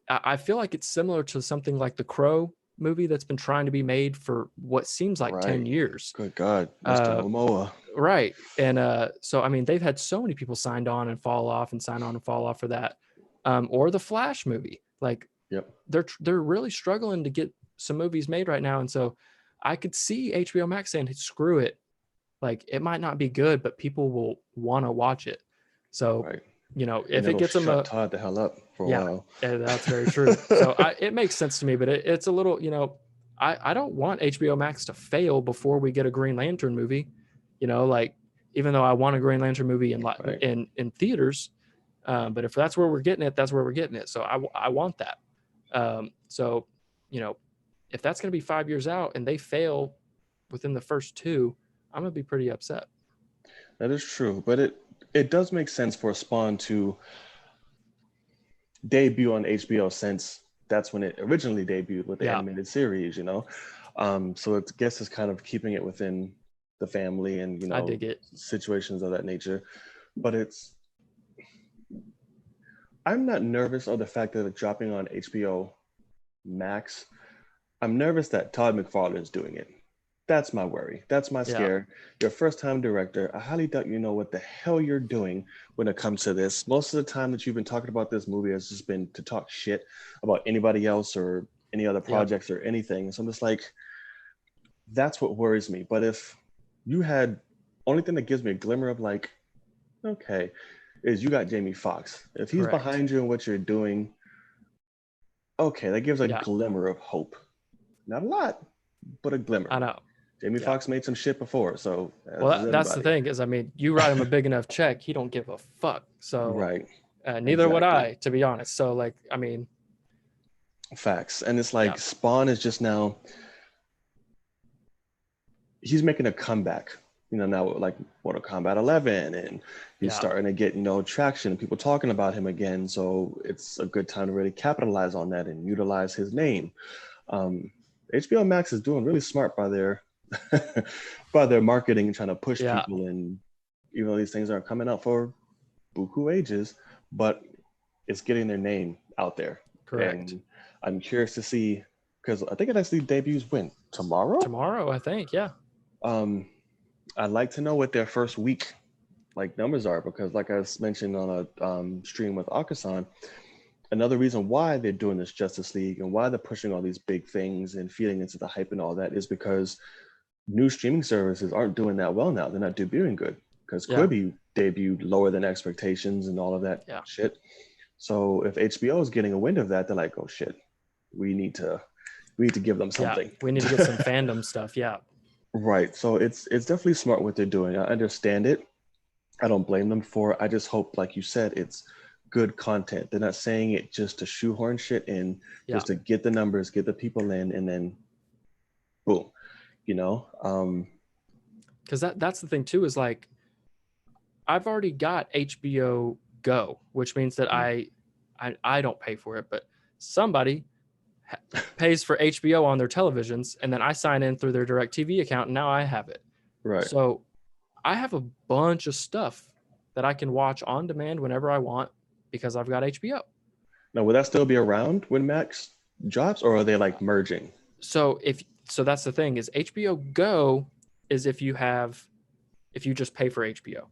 I feel like it's similar to something like the Crow movie that's been trying to be made for what seems like 10 years. Good God, Mr. Momoa. Right. And so, I mean, they've had so many people signed on and fall off and sign on and fall off for that. Or the Flash movie. Like, they're really struggling to get some movies made right now. And so I could see HBO Max saying, hey, screw it. Like, it might not be good, but people will want to watch it. So, you know, if it gets them Todd the hell up for a while. Yeah, that's very true. So it makes sense to me, but it's a little, you know, I don't want HBO Max to fail before we get a Green Lantern movie. You know, like, even though I want a Green Lantern movie in theaters, but if that's where we're getting it, that's where we're getting it. So I want that. So, you know, if that's going to be 5 years out and they fail within the first two, I'm going to be pretty upset. That is true, but it does make sense for Spawn to debut on HBO since that's when it originally debuted with the animated series, you know? So I guess it's kind of keeping it within the family and, you know, I dig it. Situations of that nature. But I'm not nervous of the fact that it's dropping on HBO Max. I'm nervous that Todd McFarlane is doing it. That's my worry. That's my scare. You're a first-time director. I highly doubt you know what the hell you're doing when it comes to this. Most of the time that you've been talking about this movie has just been to talk shit about anybody else or any other projects or anything. So I'm just like, that's what worries me. But if you had, only thing that gives me a glimmer of like, okay, is you got Jamie Foxx. If he's behind you in what you're doing, okay, that gives a glimmer of hope. Not a lot, but a glimmer. I know. Jamie Foxx made some shit before, so well, that's the thing is, I mean, you write him a big enough check, he don't give a fuck. So right, neither would exactly. I, to be honest. So like, I mean, Facts. And it's like Spawn is just now, he's making a comeback, you know, now like Mortal Kombat 11, and he's starting to get, you know, traction, people talking about him again. So it's a good time to really capitalize on that and utilize his name. HBO Max is doing really smart by their by their marketing and trying to push people. And even though these things aren't coming out for buku ages, but it's getting their name out there. Correct. And I'm curious to see, because I think it actually debuts when? Tomorrow, I think. Yeah. I'd like to know what their first week like numbers are, because like I mentioned on a stream with Akasan, another reason why they're doing this Justice League and why they're pushing all these big things and feeding into the hype and all that is because new streaming services aren't doing that well now. They're not debuting good, because Quibi debuted lower than expectations and all of that shit. So if HBO is getting a wind of that, they're like, oh shit, we need to give them something. We need to get some fandom stuff. Yeah. Right. So it's definitely smart what they're doing. I understand it. I don't blame them for it. I just hope, like you said, it's good content. They're not saying it just to shoehorn shit in, just to get the numbers, get the people in, and then boom, you know? Because that's the thing too, is like, I've already got HBO Go, which means that I don't pay for it, but somebody pays for HBO on their televisions, and then I sign in through their DirecTV account, and now I have it. Right. So I have a bunch of stuff that I can watch on demand whenever I want because I've got HBO. Now, will that still be around when Max drops, or are they like merging? So that's the thing, is HBO Go is if you just pay for HBO.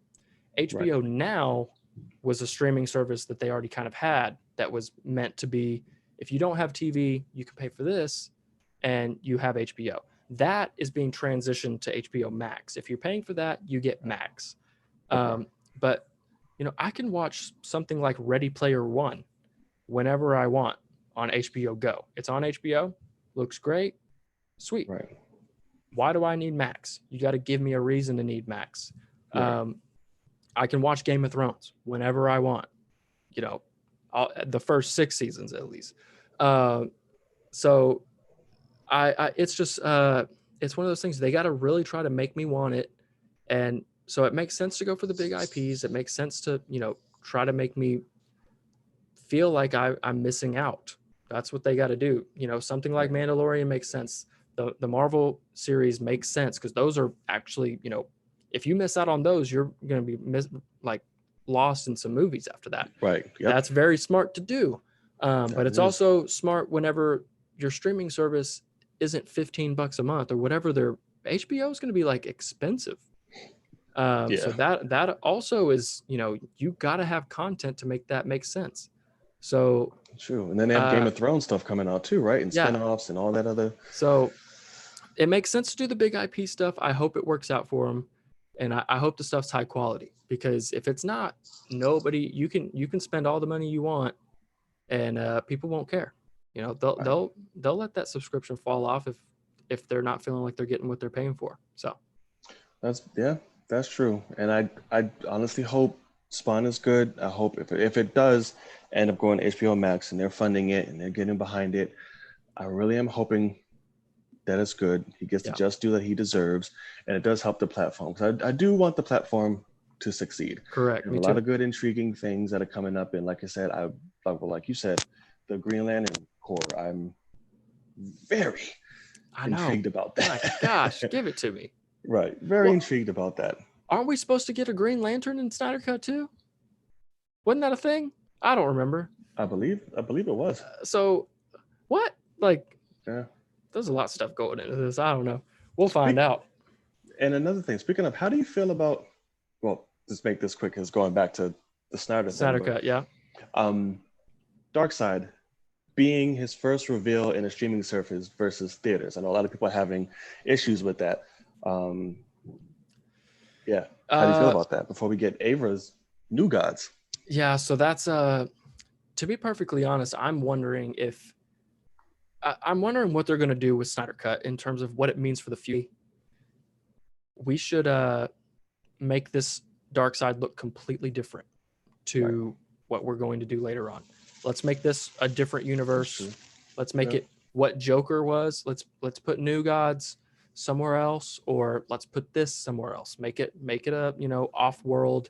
HBO Now was a streaming service that they already kind of had that was meant to be, if you don't have TV, you can pay for this and you have HBO. That is being transitioned to HBO Max. If you're paying for that, you get Max. But, you know, I can watch something like Ready Player One whenever I want on HBO Go. It's on HBO, looks great, sweet. Right. Why do I need Max? You got to give me a reason to need Max. I can watch Game of Thrones whenever I want, you know, the first 6 seasons at least. So it's just, it's one of those things. They got to really try to make me want it. And so it makes sense to go for the big IPs. It makes sense to, you know, try to make me feel like I'm missing out. That's what they got to do. You know, something like Mandalorian makes sense. The Marvel series makes sense because those are actually, you know, if you miss out on those, you're going to be lost in some movies after that. Right. Yep. That's very smart to do. But it's also smart whenever your streaming service isn't $15 a month or whatever. Their HBO is going to be like expensive. So that also is, you know, you got to have content to make that make sense. So true. And then they have Game of Thrones stuff coming out too, right? And spinoffs and all that other. So it makes sense to do the big IP stuff. I hope it works out for them. And I hope the stuff's high quality, because if it's not, you can spend all the money you want and people won't care. You know, they'll let that subscription fall off if they're not feeling like they're getting what they're paying for. So that's true. And I honestly hope Spawn is good. I hope if it does end up going to HBO Max and they're funding it and they're getting behind it, I really am hoping that it's good. He gets the just due that he deserves, and it does help the platform. Because I do want the platform to succeed. Correct. There's a lot of good, intriguing things that are coming up. And like I said, like you said, the Green Lantern Corps, I'm very intrigued about that. My gosh, give it to me. Right. Very intrigued about that. Aren't we supposed to get a Green Lantern in Snyder Cut too? Wasn't that a thing? I don't remember. I believe it was. So what? Like, yeah. There's a lot of stuff going into this. I don't know. We'll find out. And another thing, speaking of, how do you feel about, well, just make this quick, is going back to the Snyder Cut, yeah. Darkseid being his first reveal in a streaming service versus theaters. I know a lot of people are having issues with that. How do you feel about that before we get Avra's New Gods? Yeah, so that's, to be perfectly honest, I'm wondering what they're going to do with Snyder Cut in terms of what it means for the future. we should make this dark side look completely different to what we're going to do later on. Let's make this a different universe. Let's make it what Joker was. Let's put New Gods somewhere else, or let's put this somewhere else. Make it a, you know, off-world,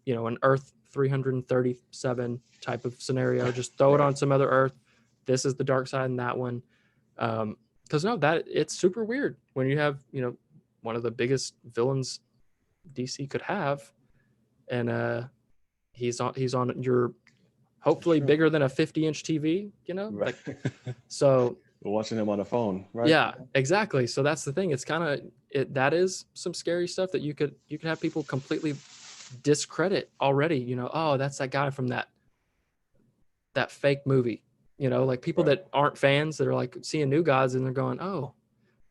you know, an Earth 337 type of scenario. Just throw it on some other Earth. This is the dark side in that one. Because no, that it's super weird when you have, you know, one of the biggest villains DC could have, and he's on your hopefully bigger than a 50-inch TV, you know, like, so we're watching him on a phone, right? Yeah, exactly. So that's the thing. It's kind of that is some scary stuff that you could have people completely discredit already. You know, oh, that's that guy from that fake movie. You know, like people that aren't fans that are like seeing New Gods and they're going, oh,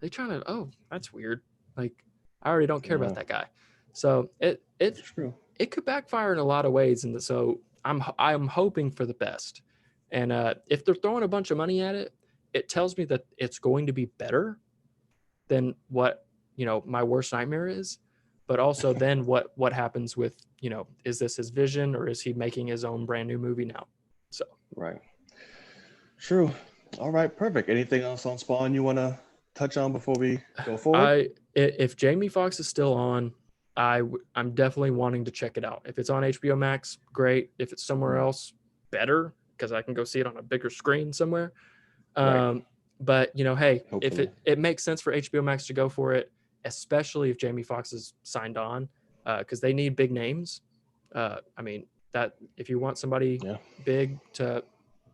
they trying to, oh, that's weird. Like I already don't care about that guy. So it could backfire in a lot of ways, and so I'm hoping for the best. And if they're throwing a bunch of money at it, it tells me that it's going to be better than what, you know, my worst nightmare is. But also then what happens with, you know, is this his vision or is he making his own brand new movie now? So True. All right, perfect. Anything else on Spawn you want to touch on before we go forward? If Jamie Foxx is still on, I'm definitely wanting to check it out. If it's on HBOMax, great. If it's somewhere else, better, because I can go see it on a bigger screen somewhere. But you know, hey, hopefully. If it makes sense for HBOMax to go for it, especially if Jamie Foxx is signed on, because they need big names. I mean, that if you want somebody big to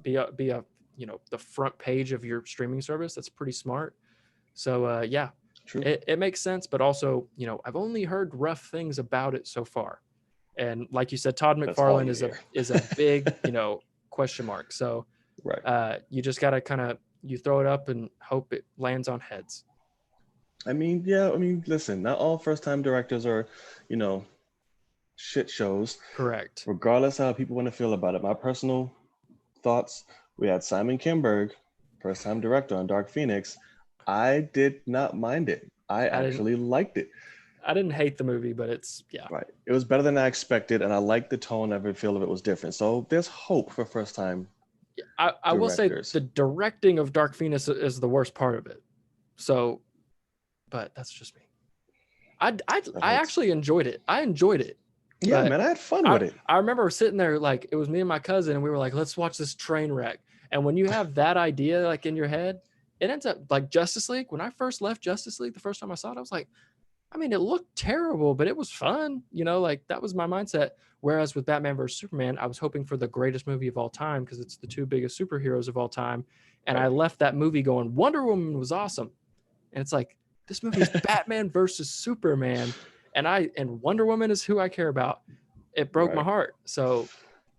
be a you know, the front page of your streaming service, that's pretty smart. So it makes sense, but also, you know, I've only heard rough things about it so far, and like you said, Todd McFarlane is a big, you know, question mark. So you just gotta kind of you throw it up and hope it lands on heads. I mean, listen, not all first-time directors are, you know, shit shows. Correct. Regardless how people want to feel about it. My personal thoughts, we had Simon Kinberg, first-time director on Dark Phoenix. I did not mind it. I actually liked it. I didn't hate the movie, but it's it was better than I expected, and I liked the tone of it. Feel of it was different. So there's hope for first-time. I will say the directing of Dark Phoenix is the worst part of it. So, but that's just me. I actually enjoyed it. I enjoyed it. Yeah, man, I had fun with it. I remember sitting there, like, it was me and my cousin, and we were like, let's watch this train wreck. And when you have that idea, like, in your head, it ends up like Justice League. When I first left Justice League, the first time I saw it, I was like, I mean, it looked terrible, but it was fun. You know, like, that was my mindset. Whereas with Batman vs. Superman, I was hoping for the greatest movie of all time because it's the two biggest superheroes of all time. And I left that movie going, Wonder Woman was awesome. And it's like, this movie is Batman versus Superman. And Wonder Woman is who I care about. It broke my heart. So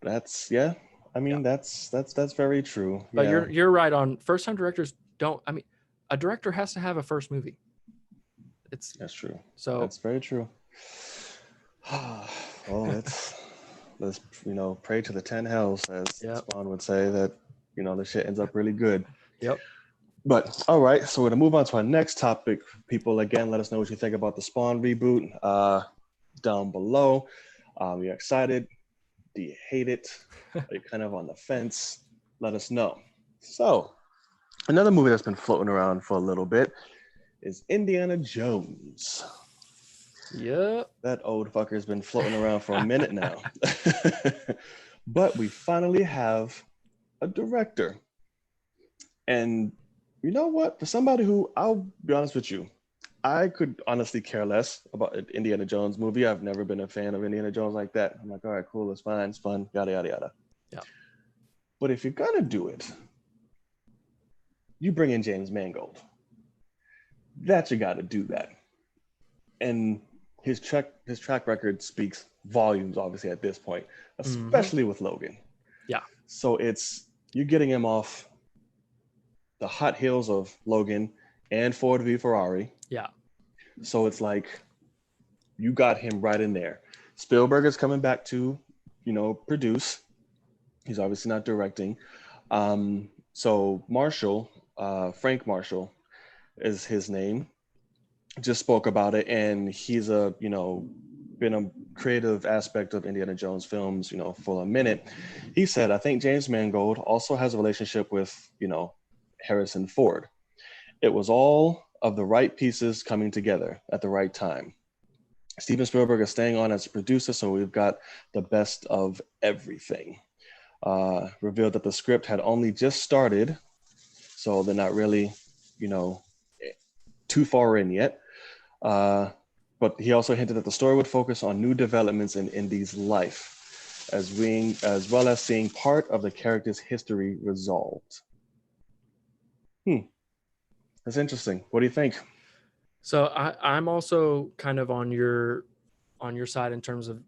that's I mean, that's very true. But you're right on first-time directors don't. I mean, a director has to have a first movie. That's true. So that's very true. Well, let's you know, pray to the 10 hells, as Spawn would say, that, you know, the shit ends up really good. Yep. But all right, so we're gonna move on to our next topic. People, again, let us know what you think about the Spawn reboot down below. You're excited? Do you hate it? Are you kind of on the fence? Let us know. So, another movie that's been floating around for a little bit is Indiana Jones. Yep. That old fucker's been floating around for a minute now. But we finally have a director. And you know what? For somebody who, I'll be honest with you, I could honestly care less about an Indiana Jones movie. I've never been a fan of Indiana Jones like that. I'm like, all right, cool, it's fine, it's fun, yada, yada, yada. Yeah. But if you're gonna do it, you bring in James Mangold. That you gotta do that. And his track record speaks volumes, obviously, at this point, especially with Logan. Yeah. So you're getting him off the hot heels of Logan and Ford v Ferrari. Yeah. So it's like you got him right in there. Spielberg is coming back to, you know, produce. He's obviously not directing. So Marshall, Frank Marshall is his name. just spoke about it, and he's been a creative aspect of Indiana Jones films, for a minute. He said, I think James Mangold also has a relationship with, Harrison Ford. It was all of the right pieces coming together at the right time. Steven Spielberg is staying on as a producer, so we've got the best of everything. Revealed that the script had only just started, so they're not really, too far in yet. But he also hinted that the story would focus on new developments in Indy's life, as well as seeing part of the character's history resolved. That's interesting. What do you think? So I'm also kind of on your side in terms of,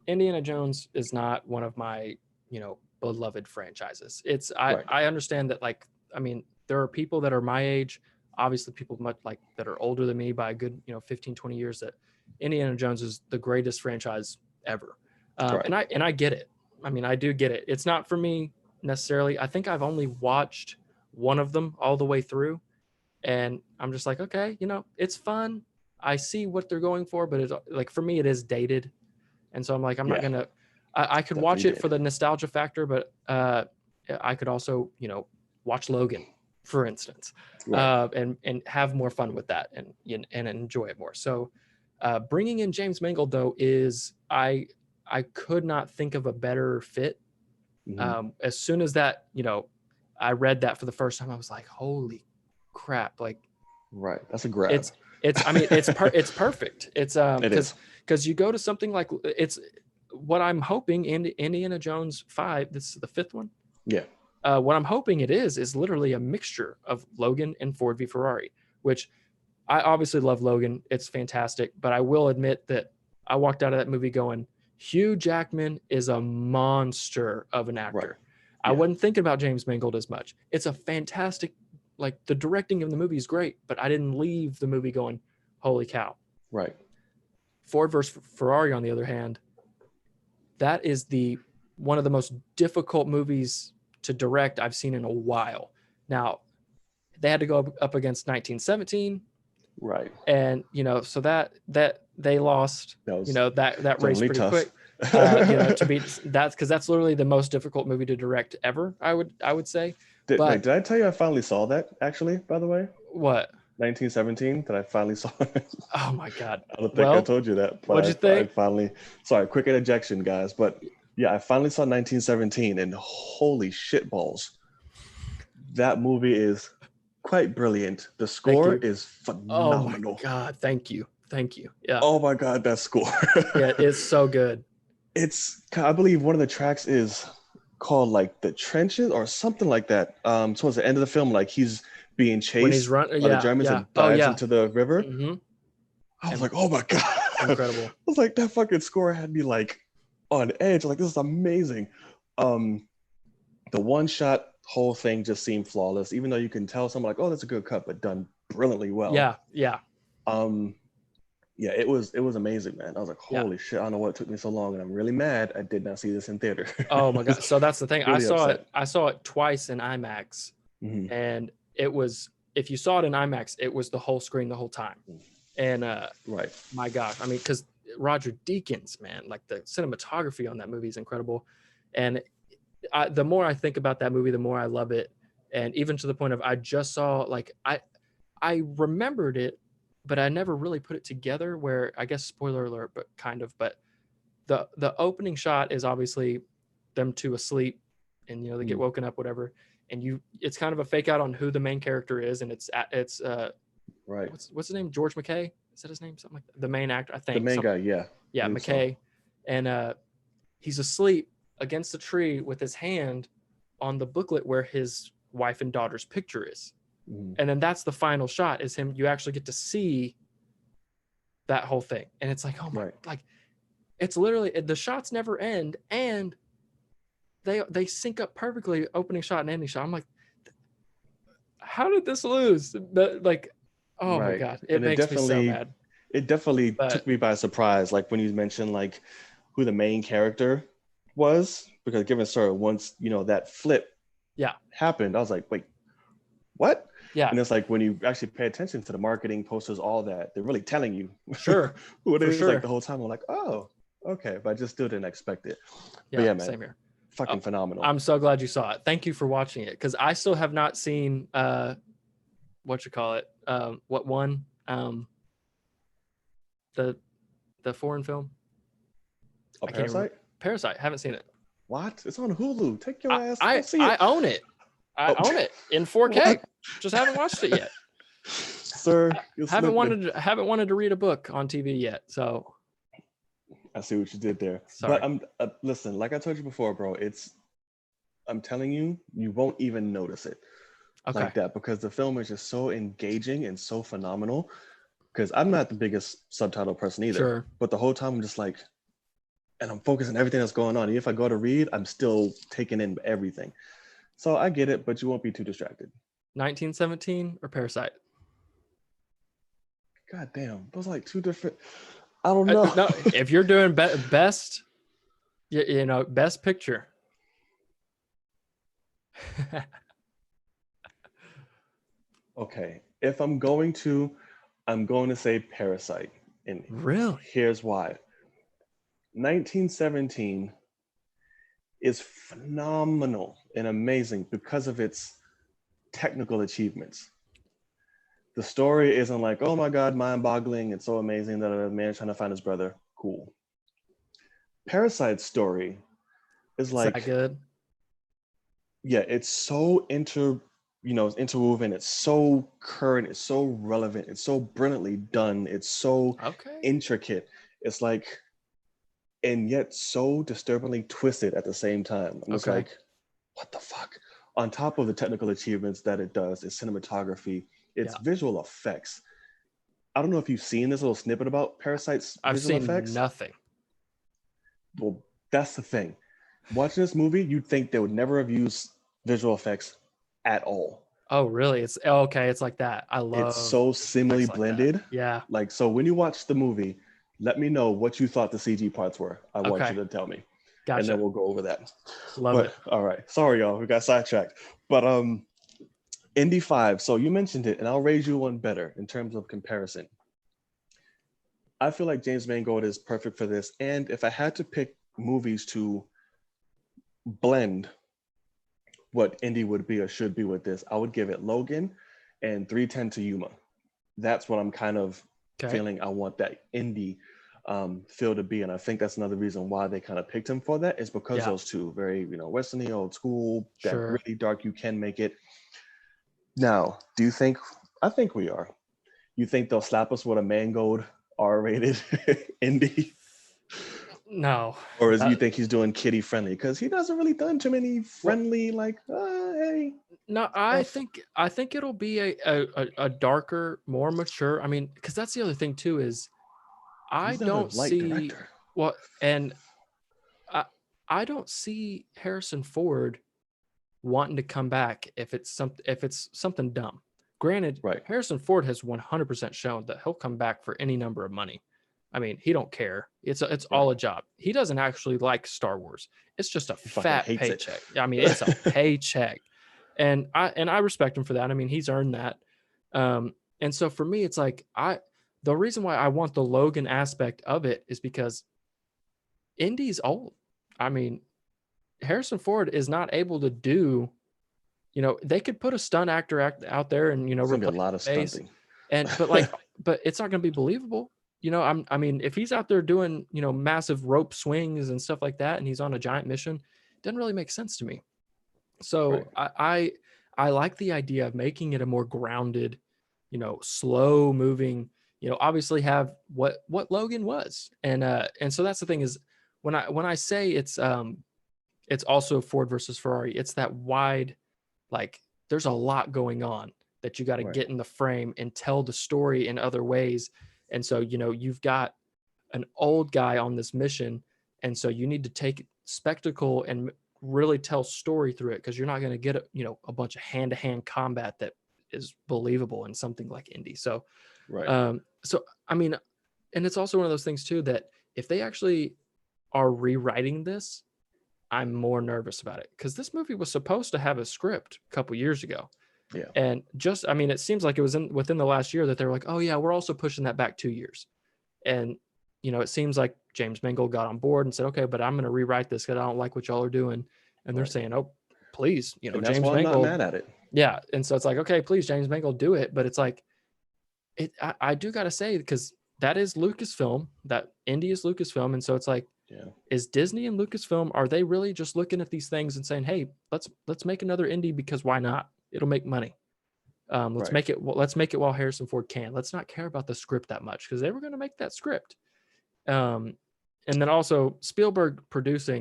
Indiana Jones is not one of my, beloved franchises. Right. I understand that, like, I mean, there are people that are my age, obviously people much like that are older than me by a good, 15, 20 years, that Indiana Jones is the greatest franchise ever. Right. And I get it. I mean, I do get it. It's not for me necessarily. I think I've only watched one of them all the way through. And I'm just like, okay, it's fun. I see what they're going for, but it's like, for me, it is dated. And so I'm like, I'm not going to, I could watch it for the nostalgia factor, but I could also, watch Logan, for instance, Right. and have more fun with that and enjoy it more. So bringing in James Mangold, though, is I could not think of a better fit. As soon as that, I read that for the first time, I was like, holy crap. Like, right. That's a grab. I mean, it's perfect. It's it is. because you go to something like, it's what I'm hoping in Indiana Jones 5, this is the 5th one. Yeah. What I'm hoping it is literally a mixture of Logan and Ford v Ferrari, which I obviously love Logan. It's fantastic, but I will admit that I walked out of that movie going, Hugh Jackman is a monster of an actor. Right. Yeah. I wasn't thinking about James Mangold as much. It's a fantastic, like, the directing of the movie is great, but I didn't leave the movie going, holy cow. Right. Ford versus Ferrari, on the other hand, that is one of the most difficult movies to direct I've seen in a while. Now, they had to go up against 1917. Right. And, so that they lost, that race pretty tough. quick. To beat that's because that's literally the most difficult movie to direct ever, I would say. Did I tell you I finally saw that, actually, by the way? What? 1917, that I finally saw it. Oh my God. I don't think I told you that. But what'd you think? I finally, sorry, quick interjection, guys. But yeah, I finally saw 1917, and holy shitballs. That movie is quite brilliant. The score is phenomenal. Oh my God. Thank you. Yeah. Oh my God, that score. Yeah, it's so good. I believe one of the tracks is called like The Trenches or something like that. Towards the end of the film, like he's being chased when he's by the Germans and dives into the river. Mm-hmm. I was like, oh my God. Incredible. I was like, that fucking score had me like on edge. Like, this is amazing. The one shot whole thing just seemed flawless, even though you can tell someone like, oh, that's a good cut, but done brilliantly well. Yeah. Yeah, it was amazing, man. I was like, holy shit, I don't know what took me so long, and I'm really mad I did not see this in theater. Oh my God. So that's the thing. Really I saw it twice in IMAX, and it was, if you saw it in IMAX, it was the whole screen the whole time. And right. My gosh, I mean, because Roger Deakins, man, like the cinematography on that movie is incredible. And the more I think about that movie, the more I love it. And even to the point of, I just saw, like, I remembered it, but I never really put it together, where, I guess, spoiler alert, but kind of, but the opening shot is obviously them two asleep, and, they get woken up, whatever. And it's kind of a fake out on who the main character is. And it's right. What's his name? George McKay? Is that his name? Something like that. The main actor, I think. The main guy. Yeah. Yeah. McKay. So. And he's asleep against the tree with his hand on the booklet where his wife and daughter's picture is. And then that's the final shot, is him. You actually get to see that whole thing. And it's like, oh my, like, it's literally, the shots never end, and they sync up perfectly, opening shot and ending shot. I'm like, how did this lose? But, like, oh my God, it makes me so mad. It definitely took me by surprise, like when you mentioned like who the main character was, because given sort of once that flip happened, I was like, wait, what? Yeah, And it's like when you actually pay attention to the marketing posters, all that, they're really telling you sure, who it for is. Like sure. the whole time, I'm like, oh, okay, but I just still didn't expect it. But Yeah, yeah, man, same here. fucking Oh, phenomenal. I'm so glad you saw it. Thank you for watching it because I still have not seen what you call it what one the foreign film. A I can't remember. Parasite? Parasite. Haven't seen it. What? It's on Hulu. Take your I ass. I, Go see I it. own it. I Oh, own it in 4K. what? Just haven't watched it yet. Sir, you're slipping. Haven't wanted to read a book on TV yet. So I see what you did there. But sorry. I'm listen, like I told you before, bro, I'm telling you, you won't even notice it Okay. like that because the film is just so engaging and so phenomenal. Because I'm not the biggest subtitle person either. Sure. But the whole time I'm just like, and I'm focused on everything that's going on. And if I go to read, I'm still taking in everything. So I get it, but you won't be too distracted. 1917 or Parasite? God damn, those are like two different. I don't know. No, if you're doing best, you know, best picture. Okay, if I'm going to say Parasite. And Really? here's why. 1917 is phenomenal and amazing because of its technical achievements. The story isn't like, oh my God, mind-boggling, it's so amazing that a man trying to find his brother. Cool. Parasite's story is like, that good? yeah, it's so interwoven, it's so current, it's so relevant, it's so brilliantly done, it's so Okay. intricate. It's like, and yet so disturbingly twisted at the same time. I'm just like, what the fuck? On top of the technical achievements that it does, its cinematography, its visual effects. I don't know if you've seen this little snippet about Parasite's visual effects. Nothing. Well, that's the thing. Watching this movie, you'd think they would never have used visual effects at all. Oh, really? It's okay. It's like that. I love. It's so seamlessly blended. Like yeah. Like, so when you watch the movie, let me know what you thought the CG parts were. I want you to tell me. Gotcha. And then we'll go over that. Love it. All right. Sorry, y'all. We got sidetracked. But Indy 5. So you mentioned it, and I'll raise you one better in terms of comparison. I feel like James Mangold is perfect for this. And if I had to pick movies to blend what Indy would be or should be with this, I would give it Logan and 3:10 to Yuma. That's what I'm kind of feeling I want that Indy feel to be. And I think that's another reason why they kind of picked him for that is because those two very, Westerny, old school, that really dark, you can make it. Now, I think we are. You think they'll slap us with a Mangold R-rated Indy? No. Or you think he's doing kiddie friendly? Because he doesn't really done too many friendly, like, hey. No, I think it'll be a darker, more mature. I mean, because that's the other thing too is I don't see and I don't see Harrison Ford wanting to come back if it's something dumb. Granted, Harrison Ford has 100% shown that he'll come back for any number of money. I mean, he don't care. It's all a job. He doesn't actually like Star Wars. It's just a fat paycheck. I mean, it's a paycheck. And I respect him for that. I mean, he's earned that. And so for me, it's like the reason why I want the Logan aspect of it is because Indy's old. I mean, Harrison Ford is not able to do, they could put a stunt actor out there and, replace a lot of stunting. But it's not going to be believable. I mean, if he's out there doing, massive rope swings and stuff like that, and he's on a giant mission, it doesn't really make sense to me. So I like the idea of making it a more grounded, slow moving, obviously have what Logan was. And so that's the thing is when I say it's also Ford versus Ferrari, it's that wide, like there's a lot going on that you got to get in the frame and tell the story in other ways. And so, you've got an old guy on this mission. And so you need to take spectacle and really tell story through it, because you're not going to get a bunch of hand-to-hand combat that is believable in something like Indy. So, so I mean, and it's also one of those things too that if they actually are rewriting this, I'm more nervous about it, because this movie was supposed to have a script a couple years ago. Yeah. And just, I mean, it seems like it was within the last year that they were like, oh yeah, we're also pushing that back 2 years. And, you know, it seems like James Mangold got on board and said, okay, but I'm going to rewrite this because I don't like what y'all are doing. And they're saying, oh, please, you know, And that's James why I'm not Mangold. mad at it. Yeah. And so it's like, okay, please, James Mangold, do it. But it's like, I do got to say, because that is Lucasfilm, that Indy is Lucasfilm. And so it's like, is Disney and Lucasfilm, are they really just looking at these things and saying, hey, let's make another Indy because why not? It'll make money. Let's make it while Harrison Ford can. Let's not care about the script that much, because they were going to make that script. And then also Spielberg produced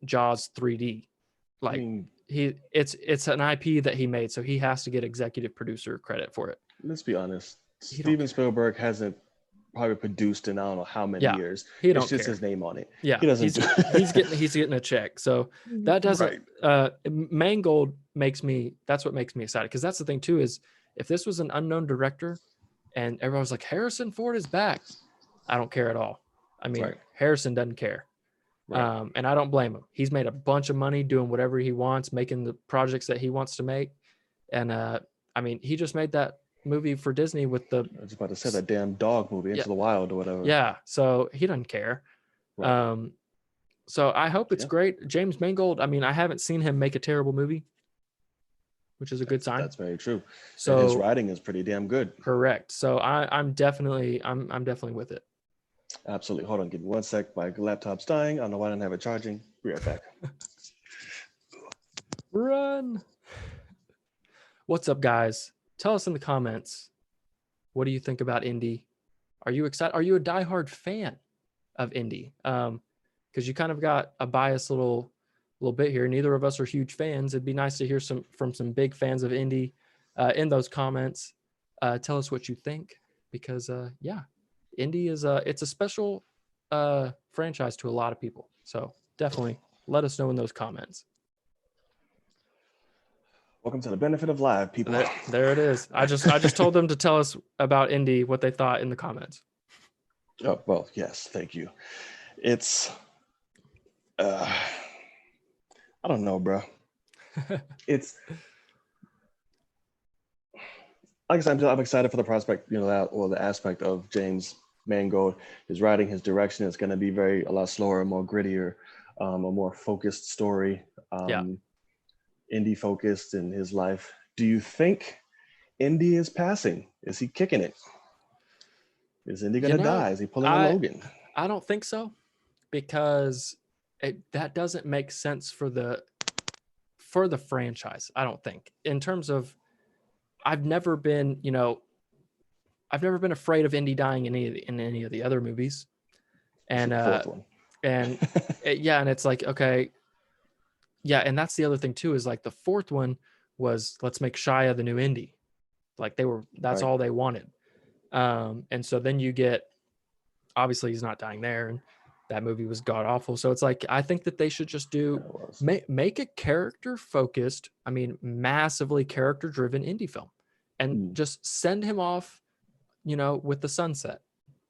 Jaws 3D. Like, I mean, it's an IP that he made, so he has to get executive producer credit for it. Let's be honest. Steven Spielberg hasn't probably produced in I don't know how many years. It's just his name on it. Yeah, he doesn't. He's getting a check. So that doesn't. Mangold makes me. That's what makes me excited, because that's the thing too, is if this was an unknown director, and everyone's like, Harrison Ford is back, I don't care at all. I mean, Harrison doesn't care. And I don't blame him. He's made a bunch of money doing whatever he wants, making the projects that he wants to make. And I mean, he just made that movie for Disney with the, I was about to say, that damn dog movie, Into the Wild or whatever. Yeah. So he doesn't care. So I hope it's great. James Mangold, I mean, I haven't seen him make a terrible movie, which is a good sign. That's very true. So and his writing is pretty damn good. Correct. So I'm definitely with it. Absolutely. Hold on, give me 1 sec. My laptop's dying. I don't know why I didn't have it charging. Be right back. Run. What's up, guys? Tell us in the comments, what do you think about Indy? Are you excited? Are you a diehard fan of Indy? Because you kind of got a biased little bit here. Neither of us are huge fans. It'd be nice to hear from some big fans of Indy in those comments. Tell us what you think, because Indy is it's a special franchise to a lot of people. So definitely let us know in those comments. Welcome to the benefit of live, people. There it is. I just told them to tell us about Indy, what they thought in the comments. Oh, well, yes, thank you. It's I don't know, bro. It's like I said, I'm excited for the prospect, you know, the aspect of James Mangold. His writing, his direction is going to be a lot slower, more grittier, a more focused story. Indy focused in his life. Do you think Indy is passing? Is he kicking it? Is Indy going to die? Is he pulling a Logan? I don't think so, because that doesn't make sense for the franchise. I don't think, in terms of, I've never been afraid of Indy dying in any of the other movies. And the fourth one. And and it's like, okay. Yeah, and that's the other thing too, is like the fourth one was, let's make Shia the new Indy. Like that's all they wanted. And so then you get, obviously he's not dying there, and that movie was god awful. So it's like, I think that they should just make a character focused, I mean, massively character driven Indy film, and just send him off, you know, with the sunset,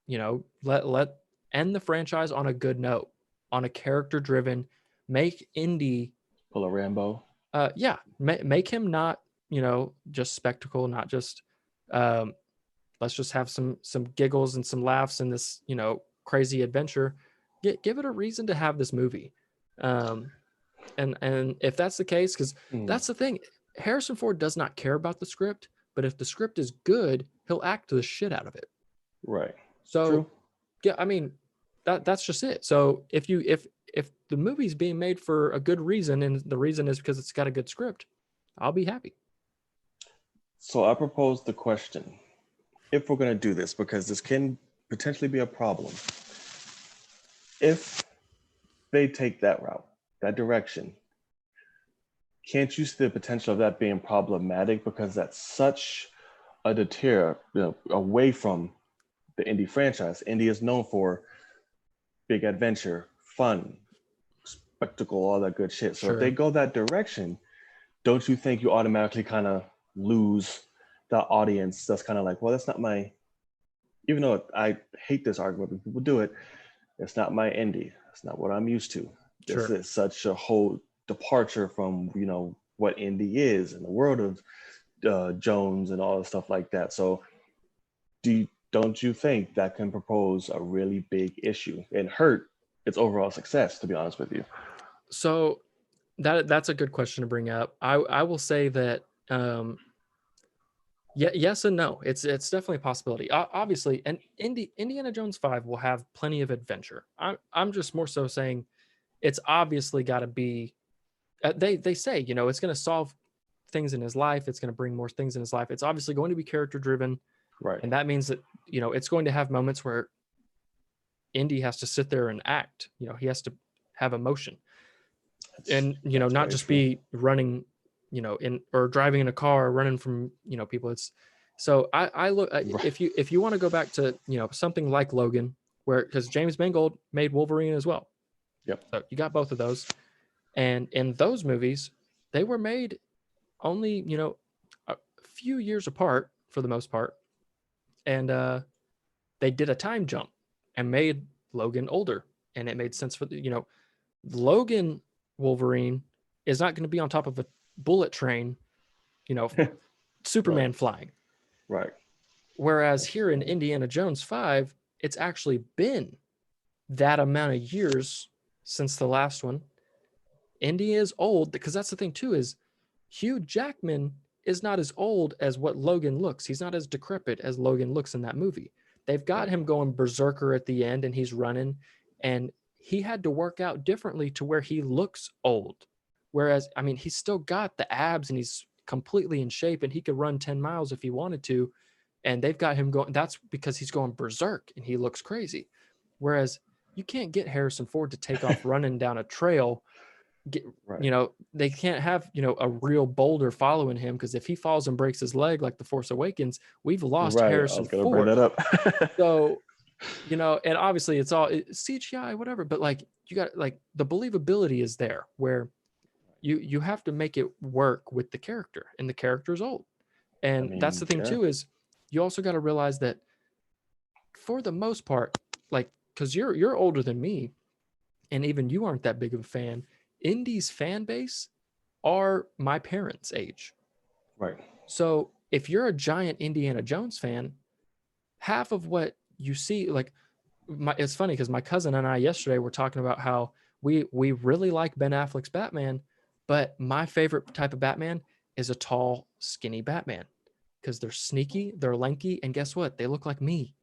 you know, let end the franchise on a good note, on a character driven, make Indy pull a Rambo. Make him not, you know, just spectacle, not just let's just have some giggles and some laughs in this, you know, crazy adventure. Give it a reason to have this movie. And if that's the case, because that's the thing, Harrison Ford does not care about the script, but if the script is good, he'll act the shit out of it. Right. So True. Yeah, I mean, that's just it. So if the movie's being made for a good reason, and the reason is because it's got a good script, I'll be happy. So I propose the question, if we're going to do this, because this can potentially be a problem. If they take that route, that direction, can't you see the potential of that being problematic? Because that's such a deter, you know, away from the Indy franchise. Indy is known for big adventure, fun, spectacle, all that good shit. So if they go that direction, don't you think you automatically kind of lose the audience that's kind of like, well, that's not my, even though I hate this argument, but people do it, it's not my Indy. It's not what I'm used to. This is such a whole departure from, you know, what Indy is in the world of Jones and all the stuff like that. So don't you think that can propose a really big issue and hurt its overall success, to be honest with you? So that's a good question to bring up. I will say that yes and no. It's definitely a possibility. Obviously, and Indiana Jones 5 will have plenty of adventure. I'm just more so saying it's obviously got to be. They say, you know, it's going to solve things in his life. It's going to bring more things in his life. It's obviously going to be character driven, Right? and that means that, you know, it's going to have moments where Indy has to sit there and act. You know, he has to have emotion, and you know, not just be running, you know, in or driving in a car, or running from, you know, people. It's so I look if you want to go back to, you know, something like Logan, where because James Mangold made Wolverine as well. Yep. So you got both of those, and in those movies, they were made only, you know, a few years apart for the most part, and they did a time jump and made Logan older, and it made sense for the, you know, Logan Wolverine is not going to be on top of a bullet train, you know, Superman flying. Right. Whereas here in Indiana Jones 5, it's actually been that amount of years since the last one. Indy is old, because that's the thing too, is Hugh Jackman is not as old as what Logan looks. He's not as decrepit as Logan looks in that movie. They've got him going berserker at the end, and he's running, and he had to work out differently to where he looks old. Whereas, I mean, he's still got the abs and he's completely in shape, and he could run 10 miles if he wanted to. And they've got him going. That's because he's going berserk and he looks crazy. Whereas you can't get Harrison Ford to take off running down a trail. You know, they can't have, you know, a real boulder following him, because if he falls and breaks his leg like The Force Awakens, we've lost Harrison Ford. Bring that up. So, you know, and obviously it's all CGI, whatever, but like you got, like, the believability is there, where you have to make it work with the character, and the character is old. And that's the thing too, is you also got to realize that for the most part, like, because you're older than me, and even you aren't that big of a fan, Indy's fan base are my parents' age. Right. So if you're a giant Indiana Jones fan, half of what you see, like, it's funny because my cousin and I yesterday were talking about how we really like Ben Affleck's Batman, but my favorite type of Batman is a tall, skinny Batman, because they're sneaky, they're lanky, and guess what? They look like me.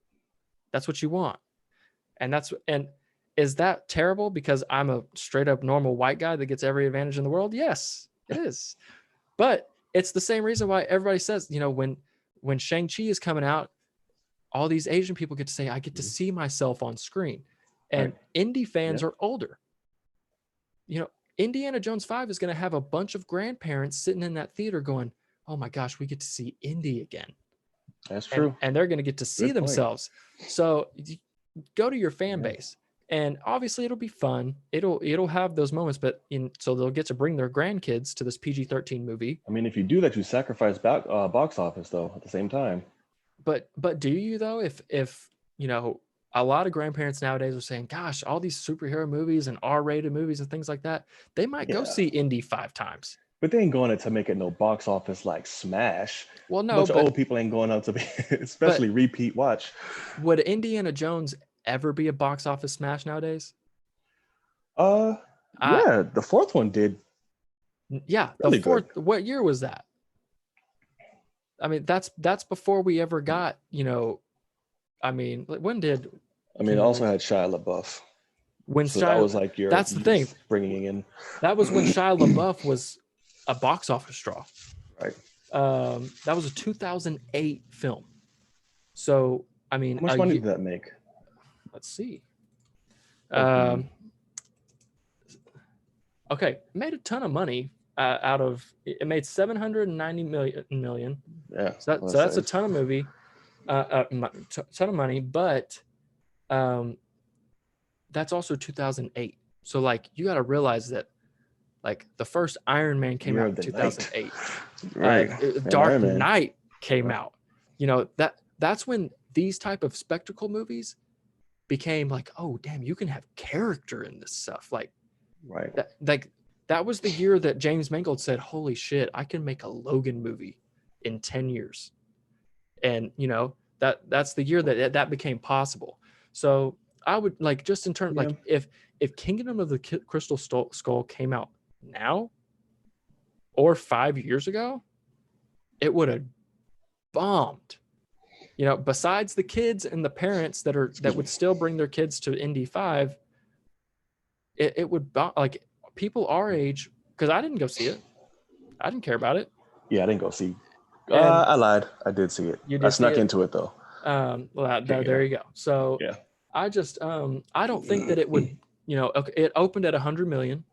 That's what you want. And is that terrible because I'm a straight up normal white guy that gets every advantage in the world? Yes, it is. But it's the same reason why everybody says, you know, when Shang-Chi is coming out, all these Asian people get to say, I get to see myself on screen. And indie fans are older. You know, Indiana Jones 5 is going to have a bunch of grandparents sitting in that theater going, oh my gosh, we get to see Indy again. That's true. And they're going to get to see themselves. So go to your fan base. And obviously it'll be fun. It'll have those moments, but so they'll get to bring their grandkids to this PG-13 movie. I mean, if you do that, you sacrifice box office though at the same time. But do you though? If you know, a lot of grandparents nowadays are saying, "Gosh, all these superhero movies and R-rated movies and things like that, they might go see Indy 5 times." But they ain't going to make it no box office like smash. Well, no, bunch of old people ain't going out to be, especially repeat watch. Would Indiana Jones ever be a box office smash nowadays? Yeah, the fourth one did. Yeah, really the fourth. Good. What year was that? I mean, that's before we ever got, you know. I mean, when did? I mean, it also had Shia LaBeouf. When so that was like that's the thing. Bringing in. That was when Shia LaBeouf was a box office draw. Right. That was a 2008 film. So I mean, how much money did that make? Let's see. Okay, made a ton of money out of it. Made 790 million. Yeah. So that's a ton of movie, ton of money, but that's also 2008. So like you got to realize that like the first Iron Man came out in 2008. Right. Dark Knight came out. You know, that's when these type of spectacle movies became like, oh damn, you can have character in this stuff. Like, right. that was the year that James Mangold said, "Holy shit, I can make a Logan movie in 10 years." And that's the year that became possible. So I would like, just in terms, Yeah. like, if Kingdom of the Crystal Skull came out now or 5 years ago, it would have bombed. Besides the kids and the parents that would still bring their kids to Indy 5, it would like people our age, because I didn't go see it. I didn't care about it. Yeah, I didn't go see. And I lied. I did see it. You I did see snuck it? into it though. Well, there you go. So Yeah. I just I don't think that it would. It opened at 100 million.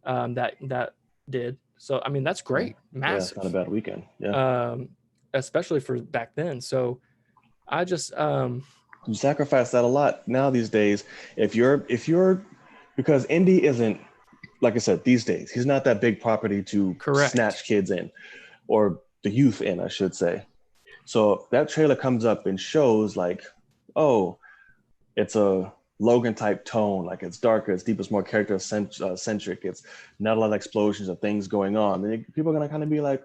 That did. So I mean, that's great, Yeah, it's massive. not a bad weekend. Yeah. Especially for back then. So I just You sacrifice that a lot now these days. If you're because Indy isn't, like I said, these days he's not that big property to Correct. snatch kids in, or the youth in, I should say. So that trailer comes up and shows like, oh, it's a Logan type tone, like it's darker, it's deeper, it's more character centric, it's not a lot of explosions of things going on. And people are gonna kind of be like,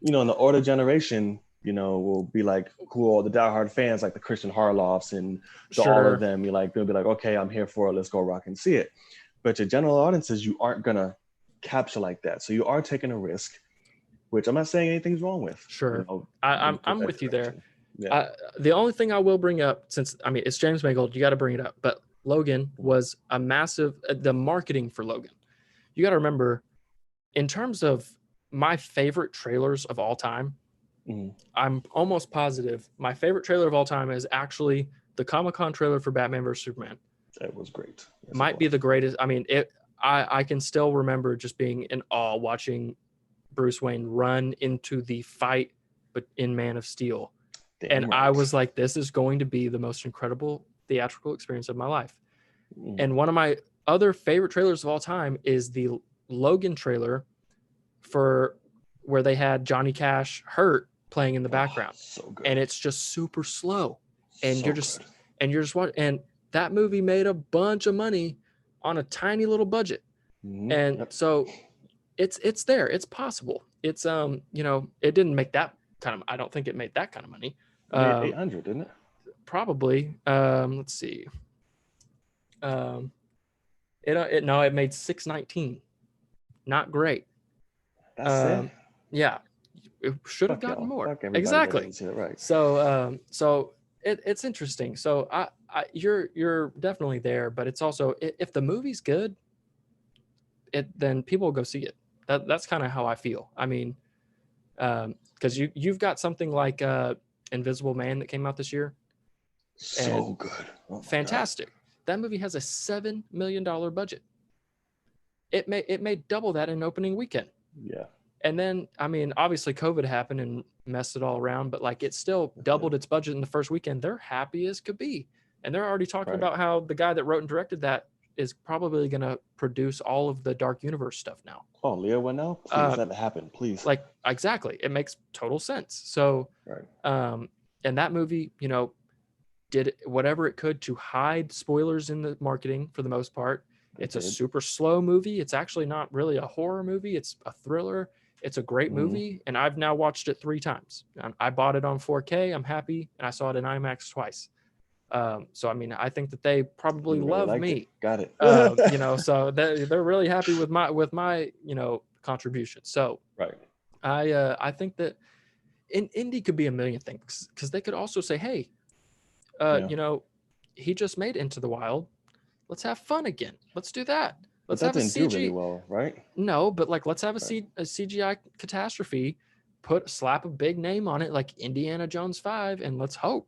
in the older generation, will be like, cool, the diehard fans like the Christian Harloffs and all of them, they'll be like, okay, I'm here for it, let's go rock and see it. But your general audiences, you aren't gonna capture like that. So you are taking a risk, which I'm not saying anything's wrong with. Sure. I'm with you there. Yeah. The only thing I will bring up, since I mean it's James Mangold, you got to bring it up. But Logan was a massive. The marketing for Logan, you got to remember, in terms of my favorite trailers of all time, I'm almost positive my favorite trailer of all time is actually the Comic-Con trailer for Batman vs Superman. That was great. Yes, might be the greatest. I mean, I can still remember just being in awe watching Bruce Wayne run into the fight, but in Man of Steel. And I was like, this is going to be the most incredible theatrical experience of my life. And one of my other favorite trailers of all time is the Logan trailer for where they had Johnny Cash hurt playing in the background. So good. And it's just super slow. And so you're just watching. And that movie made a bunch of money on a tiny little budget. And so it's there. It's possible. It's it didn't make that kind of, I don't think it made that kind of money. It made 800, didn't it? Probably. Let's see. It made 619. Not great. That's it. Yeah. It should have gotten more. Exactly. Right. So it's interesting. So you're definitely there, but it's also, if the movie's good, then people will go see it. That's kind of how I feel. I mean, because you've got something like Invisible Man that came out this year. So good. Oh fantastic. God. That movie has a $7 million budget. It made double that in opening weekend. Yeah. And then, I mean, obviously COVID happened and messed it all around, but like it still doubled its budget in the first weekend. They're happy as could be. And they're already talking about how the guy that wrote and directed that is probably going to produce all of the Dark Universe stuff now. Oh, Leo went now? Please let it happen, please. Like, exactly. It makes total sense. So, and that movie, did whatever it could to hide spoilers in the marketing for the most part. It's a super slow movie. It's actually not really a horror movie. It's a thriller. It's a great movie. And I've now watched it 3 times. I bought it on 4K. I'm happy. And I saw it in IMAX twice. So, I mean, I think that they probably love me. Got it. So they're really happy with my contribution. So I think that Indy could be a million things, because they could also say, hey, he just made Into the Wild. Let's have fun again. Let's do that. Let's have a CG. Do really well, right? No, but like, let's have a CGI catastrophe. Slap a big name on it, like Indiana Jones 5, and let's hope.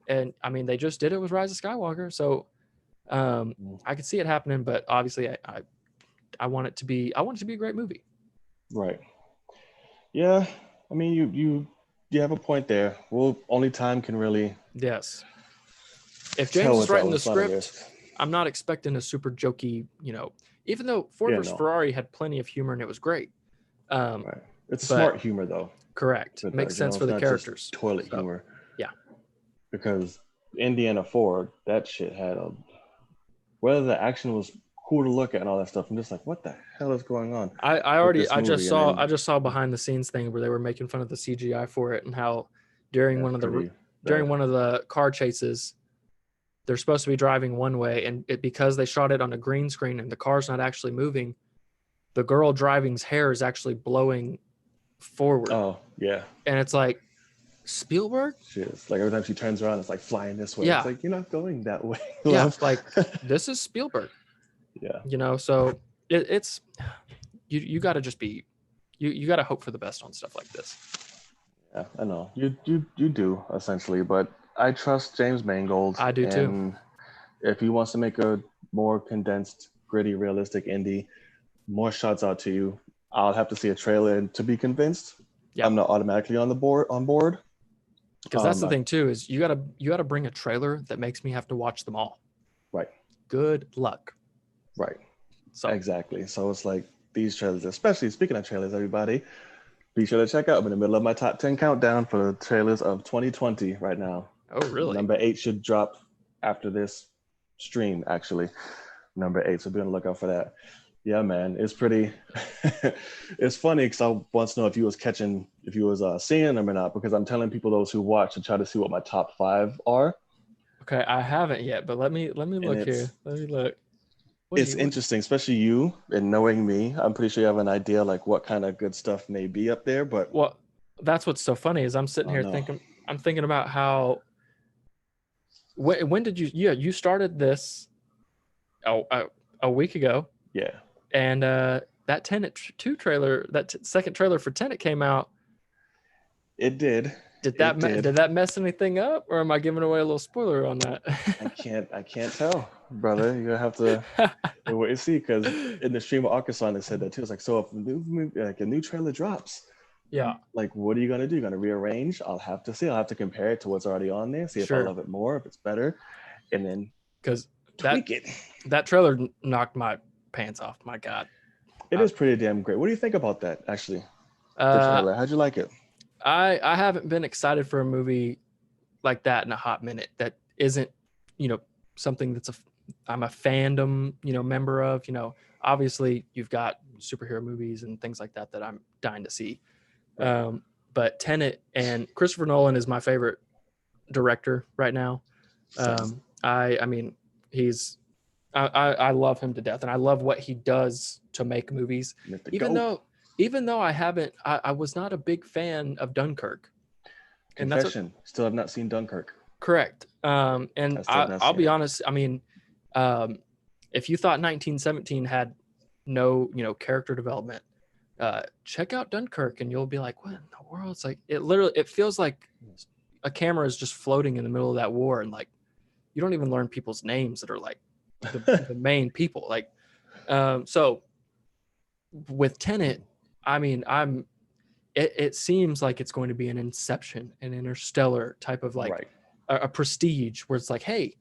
And I mean, they just did it with Rise of Skywalker, so I could see it happening. But obviously, I want it to be a great movie. Right. Yeah. I mean, you have a point there. Well, only time can really. Yes. If James is writing the script, I'm not expecting a super jokey, even though Ford vs. Ferrari had plenty of humor and it was great. It's smart humor, though. Correct. It makes sense for the characters. Toilet humor. Yeah. Because Indiana Ford, that shit had whether the action was who to look at and all that stuff. I'm just like, what the hell is going on with I this movie? just saw behind the scenes thing where they were making fun of the CGI for it, and how during That's one of the pretty bad. car chases, they're supposed to be driving one way, and because they shot it on a green screen and the car's not actually moving, the girl driving's hair is actually blowing forward. Oh yeah, And it's like, Spielberg? she is. Like every time she turns around, it's like flying this way. Yeah. It's like, you're not going that way. Yeah, love. like this is Spielberg. Yeah. You know, so it's you got to just be you got to hope for the best on stuff like this. Yeah, I know. You do essentially, but I trust James Mangold. I do too. And if he wants to make a more condensed, gritty, realistic indie, more shots out to you. I'll have to see a trailer to be convinced. Yeah. I'm not automatically on board. Because that's the thing too, is you gotta bring a trailer that makes me have to watch them all. Right. Good luck. Right. So exactly. So it's like these trailers, especially speaking of trailers, everybody, be sure to check out. I'm in the middle of my top 10 countdown for the trailers of 2020 right now. Oh, really? Number 8 should drop after this stream, actually. Number 8. So be on the lookout for that. Yeah, man. It's pretty, it's funny because I want to know if you was seeing them or not, because I'm telling people, those who watch, to try to see what my top 5 are. Okay, I haven't yet, but let me look here. Let me look. It's interesting, especially you, and knowing me. I'm pretty sure you have an idea like what kind of good stuff may be up there. But well, that's what's so funny is I'm sitting here thinking about how. When did you? Yeah, you started this. A week ago. Yeah. And that Tenet 2 trailer, second trailer for Tenet came out. It did. Did that mess anything up, or am I giving away a little spoiler on that? I can't tell, brother. You're gonna have to wait and see, because in the stream of Arkansas they said that too. It's like, so if a new trailer drops, yeah, like what are you gonna do? You're gonna rearrange? I'll have to see. I'll have to compare it to what's already on there, see if I love it more, if it's better, and then because tweak it. That trailer knocked my pants off. My God, it is pretty damn great. What do you think about that? Actually, the trailer. How'd you like it? I haven't been excited for a movie like that in a hot minute. That isn't, something that's I'm a fandom, member of. Obviously you've got superhero movies and things like that I'm dying to see. Right. But Tenet, and Christopher Nolan is my favorite director right now. I mean, I love him to death, and I love what he does to make movies. Even though I was not a big fan of Dunkirk. Confession, still have not seen Dunkirk. Correct. And I'll be honest. I mean, if you thought 1917 had no, character development, check out Dunkirk, and you'll be like, what in the world? It's like, it feels like a camera is just floating in the middle of that war, and like, you don't even learn people's names that are like the main people. Like, so with Tenet, I mean, it seems like it's going to be an Inception, an Interstellar type of like a Prestige, where it's like, hey,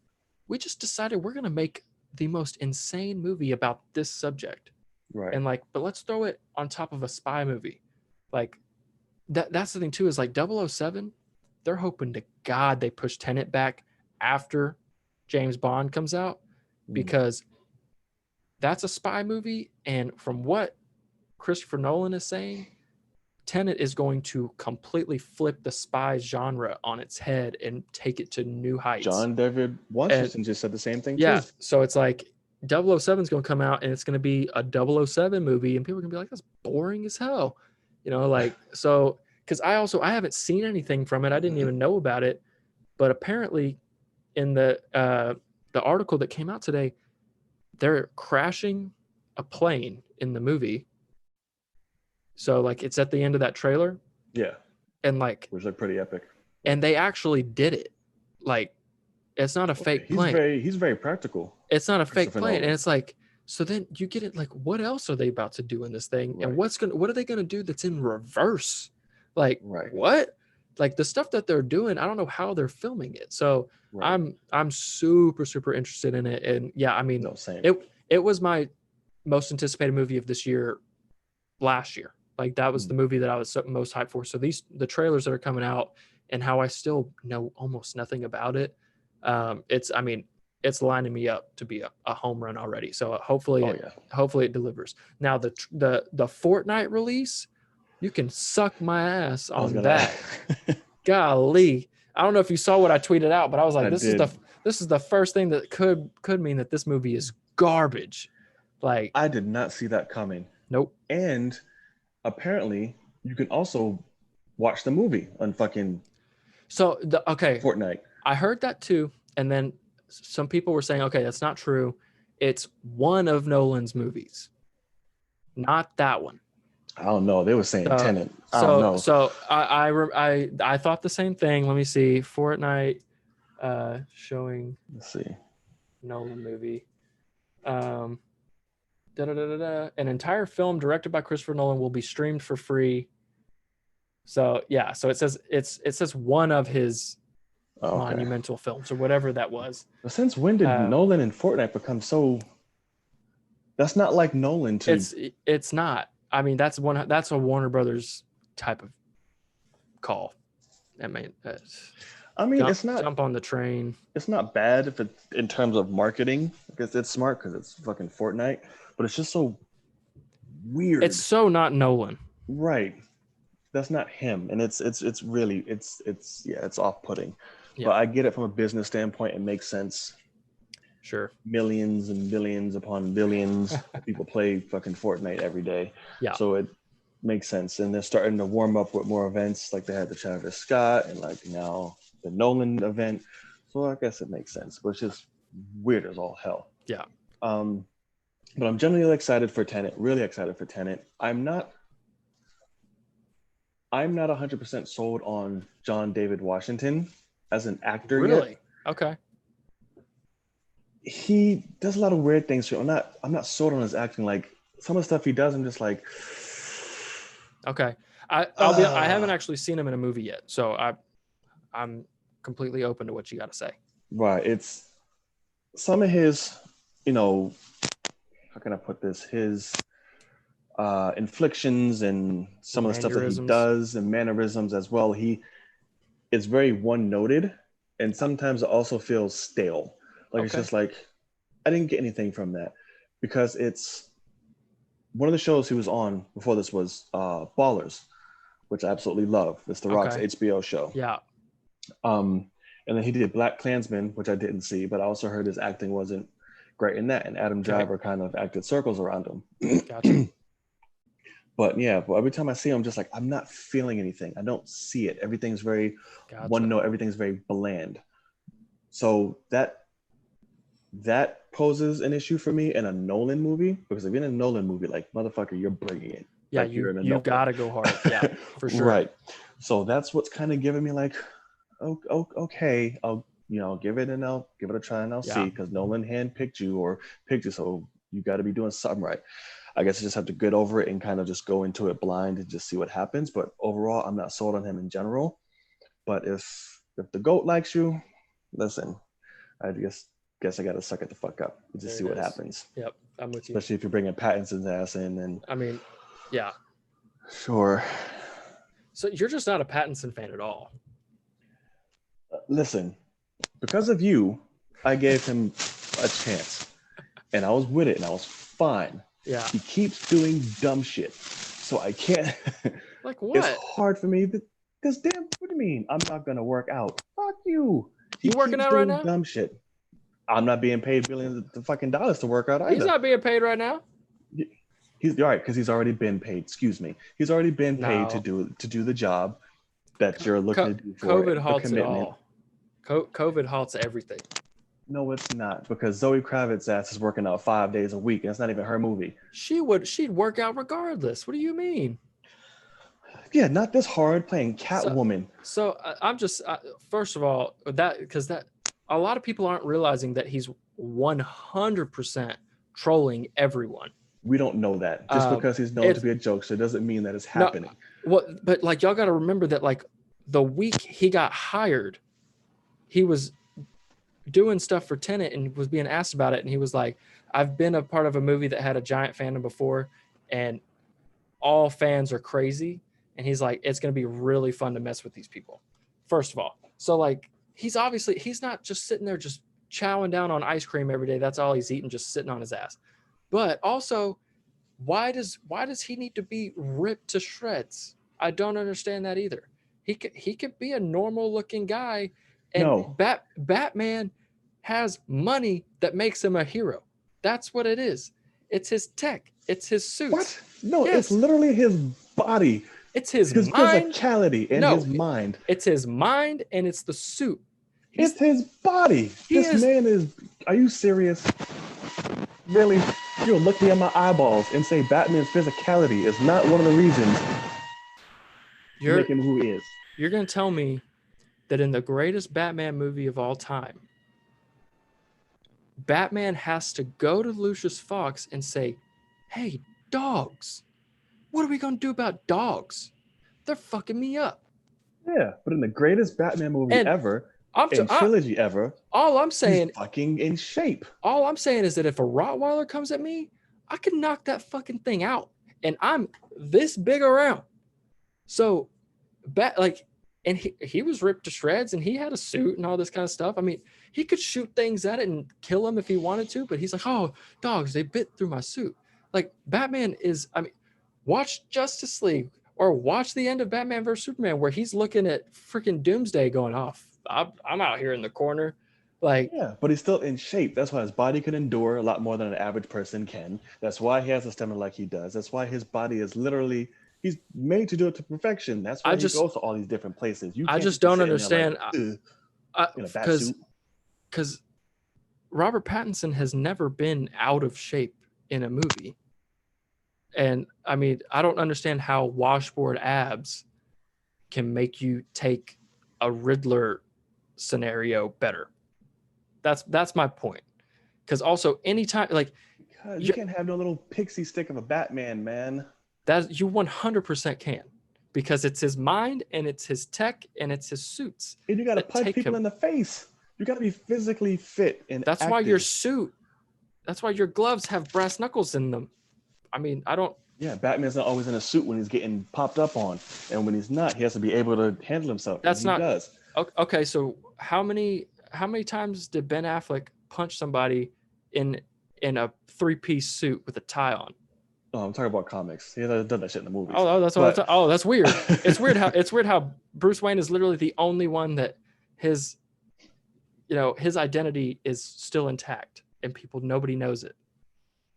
we just decided we're going to make the most insane movie about this subject. Right. And like, but let's throw it on top of a spy movie. Like that's the thing too, is like 007, they're hoping to God they push Tenet back after James Bond comes out, because that's a spy movie. And from what Christopher Nolan is saying, Tenet is going to completely flip the spy genre on its head and take it to new heights. John David Washington just said the same thing too. So it's like 007 is going to come out, and it's going to be a 007 movie, and people are going to be like, that's boring as hell. So because I haven't seen anything from it. I didn't even know about it. But apparently in the article that came out today, they're crashing a plane in the movie. So like, it's at the end of that trailer. Yeah. And like, which looked pretty epic. And they actually did it. Like, it's not a fake plane. He's very practical. It's not a fake plane. And it's like, so then you get it, like, what else are they about to do in this thing? Right. And what are they going to do that's in reverse? Like, what? Like the stuff that they're doing, I don't know how they're filming it. So I'm super, super interested in it. And yeah, I mean, it was my most anticipated movie of this year last year. Like that was the movie that I was most hyped for. So the trailers that are coming out, and how I still know almost nothing about it. it's lining me up to be a home run already. So hopefully it delivers. Now the Fortnite release, you can suck my ass on that. Golly. I don't know if you saw what I tweeted out, but I was like, this is the first thing that could mean that this movie is garbage. Like, I did not see that coming. Nope. And apparently you can also watch the movie on fucking Fortnite. I heard that too. And then some people were saying, okay, that's not true. It's one of Nolan's movies, not that one. I don't know. They were saying Tenet. I don't know. So I thought the same thing. Let me see. Fortnite showing. Let's see. Nolan movie. An entire film directed by Christopher Nolan will be streamed for free. So yeah, so it says one of his monumental films or whatever that was. But since when did Nolan and Fortnite become so? That's not like Nolan too. It's not. I mean, that's a Warner Brothers type of call. I mean, it's not jump on the train. It's not bad if it in terms of marketing because it's smart because it's fucking Fortnite, but it's just so weird. It's so not Nolan. Right. That's not him, and it's really it's off-putting. Yeah. But I get it from a business standpoint. It makes sense. Sure. Millions and billions upon billions of people play fucking Fortnite every day. Yeah. So it makes sense. And they're starting to warm up with more events. Like they had the Travis Scott and like now the Nolan event. So I guess it makes sense. But it's just weird as all hell. Yeah. But I'm generally excited for Tenet. Really excited for Tenet. I'm not 100% sold on John David Washington as an actor. Really? Yet. Okay. He does a lot of weird things. I'm not sold on his acting. Like some of the stuff he does, I'm just like, okay. I haven't actually seen him in a movie yet, so I'm completely open to what you got to say. Right. It's some of his, how can I put this? His inflictions and some of the stuff that he does and mannerisms as well. He is very one-noted, and sometimes it also feels stale. Like, It's just like, I didn't get anything from that because it's one of the shows he was on before this was Ballers, which I absolutely love. It's The Rock's HBO show. Yeah. And then he did Black Klansman, which I didn't see, but I also heard his acting wasn't great in that. And Adam Driver kind of acted circles around him. Gotcha. But every time I see him, I'm just like, I'm not feeling anything. I don't see it. Everything's very one note. Everything's very bland. So that poses an issue for me in a Nolan movie, because if you're in a Nolan movie, like, motherfucker, you're bringing it. Yeah, like you gotta go hard. Yeah, for sure. Right. So that's what's kind of giving me like, okay, I'll give it a try and I'll see, because Nolan handpicked you, so you got to be doing something right. I guess I just have to get over it and kind of just go into it blind and just see what happens. But overall, I'm not sold on him in general. But if the GOAT likes you, listen, I guess I got to suck it the fuck up and just see what happens. Yep, I'm with you. Especially if you're bringing Pattinson's ass in. And I mean, yeah. Sure. So you're just not a Pattinson fan at all. Listen, because of you, I gave him a chance. And I was with it and I was fine. Yeah. He keeps doing dumb shit. So I can't. Like what? It's hard for me because damn, what do you mean? I'm not going to work out. Fuck you. You working out right now? Dumb shit. I'm not being paid billions of fucking dollars to work out either. He's not being paid right now. He's all right, because he's already been paid. Excuse me. He's already been paid to do the job that you're looking to do for COVID halts it all. COVID halts everything. No, it's not, because Zoe Kravitz's ass is working out 5 days a week, and it's not even her movie. She'd work out regardless. What do you mean? Yeah, not this hard playing Catwoman. So I'm just first of all because a lot of people aren't realizing that he's 100% trolling everyone. We don't know that. Just because he's known to be a jokester doesn't mean that it's happening. But like, y'all got to remember that, like, the week he got hired, he was doing stuff for Tenet and was being asked about it, and he was like, I've been a part of a movie that had a giant fandom before, and all fans are crazy. And he's like, it's going to be really fun to mess with these people. First of all. So like, he's not just sitting there just chowing down on ice cream every day. That's all he's eating, just sitting on his ass. But also, why does he need to be ripped to shreds? I don't understand that either. He could be a normal looking guy, and No. Batman has money that makes him a hero. That's what it is. It's his tech. It's his suits. What? No, Yes. it's literally his body. It's his mind. Physicality and his mind. It's his mind and it's the suit. It's his body. Man is. Are you serious? Really? You'll look me in my eyeballs and say Batman's physicality is not one of the reasons to make him who he is. You're going to tell me that in the greatest Batman movie of all time, Batman has to go to Lucius Fox and say, hey, dogs, what are we going to do about dogs? They're fucking me up. Yeah, but in the greatest Batman movie ever, trilogy ever, all I'm saying, he's fucking in shape. All I'm saying is that if a Rottweiler comes at me, I can knock that fucking thing out. And I'm this big around. So, and he was ripped to shreds and he had a suit and all this kind of stuff. I mean, he could shoot things at it and kill him if he wanted to, but he's like, oh, dogs, they bit through my suit. Like, Batman is, I mean, watch Justice League or watch the end of Batman vs. Superman where he's looking at freaking Doomsday going off. I'm out here in the corner. Like, yeah, but he's still in shape. That's why his body can endure a lot more than an average person can. That's why he has a stamina like he does. That's why his body is literally, he's made to do it to perfection. That's why he goes to all these different places. I just don't understand. Because Robert Pattinson has never been out of shape in a movie. And I mean, I don't understand how washboard abs can make you take a Riddler scenario better. That's my point. Because also, anytime, like, you can't have no little pixie stick of a Batman, man. That you 100% can, because it's his mind and it's his tech and it's his suits. And you got to punch people in the face. You got to be physically fit and that's active. Why your suit. That's why your gloves have brass knuckles in them. I mean, I don't. Yeah, Batman's not always in a suit when he's getting popped up on, and when he's not, he has to be able to handle himself. That's not. He does. Okay, so how many times did Ben Affleck punch somebody in a 3-piece suit with a tie on? Oh, I'm talking about comics. He hasn't done that shit in the movies. Oh, that's what. That's weird. It's weird how Bruce Wayne is literally the only one that his identity is still intact, and nobody knows it.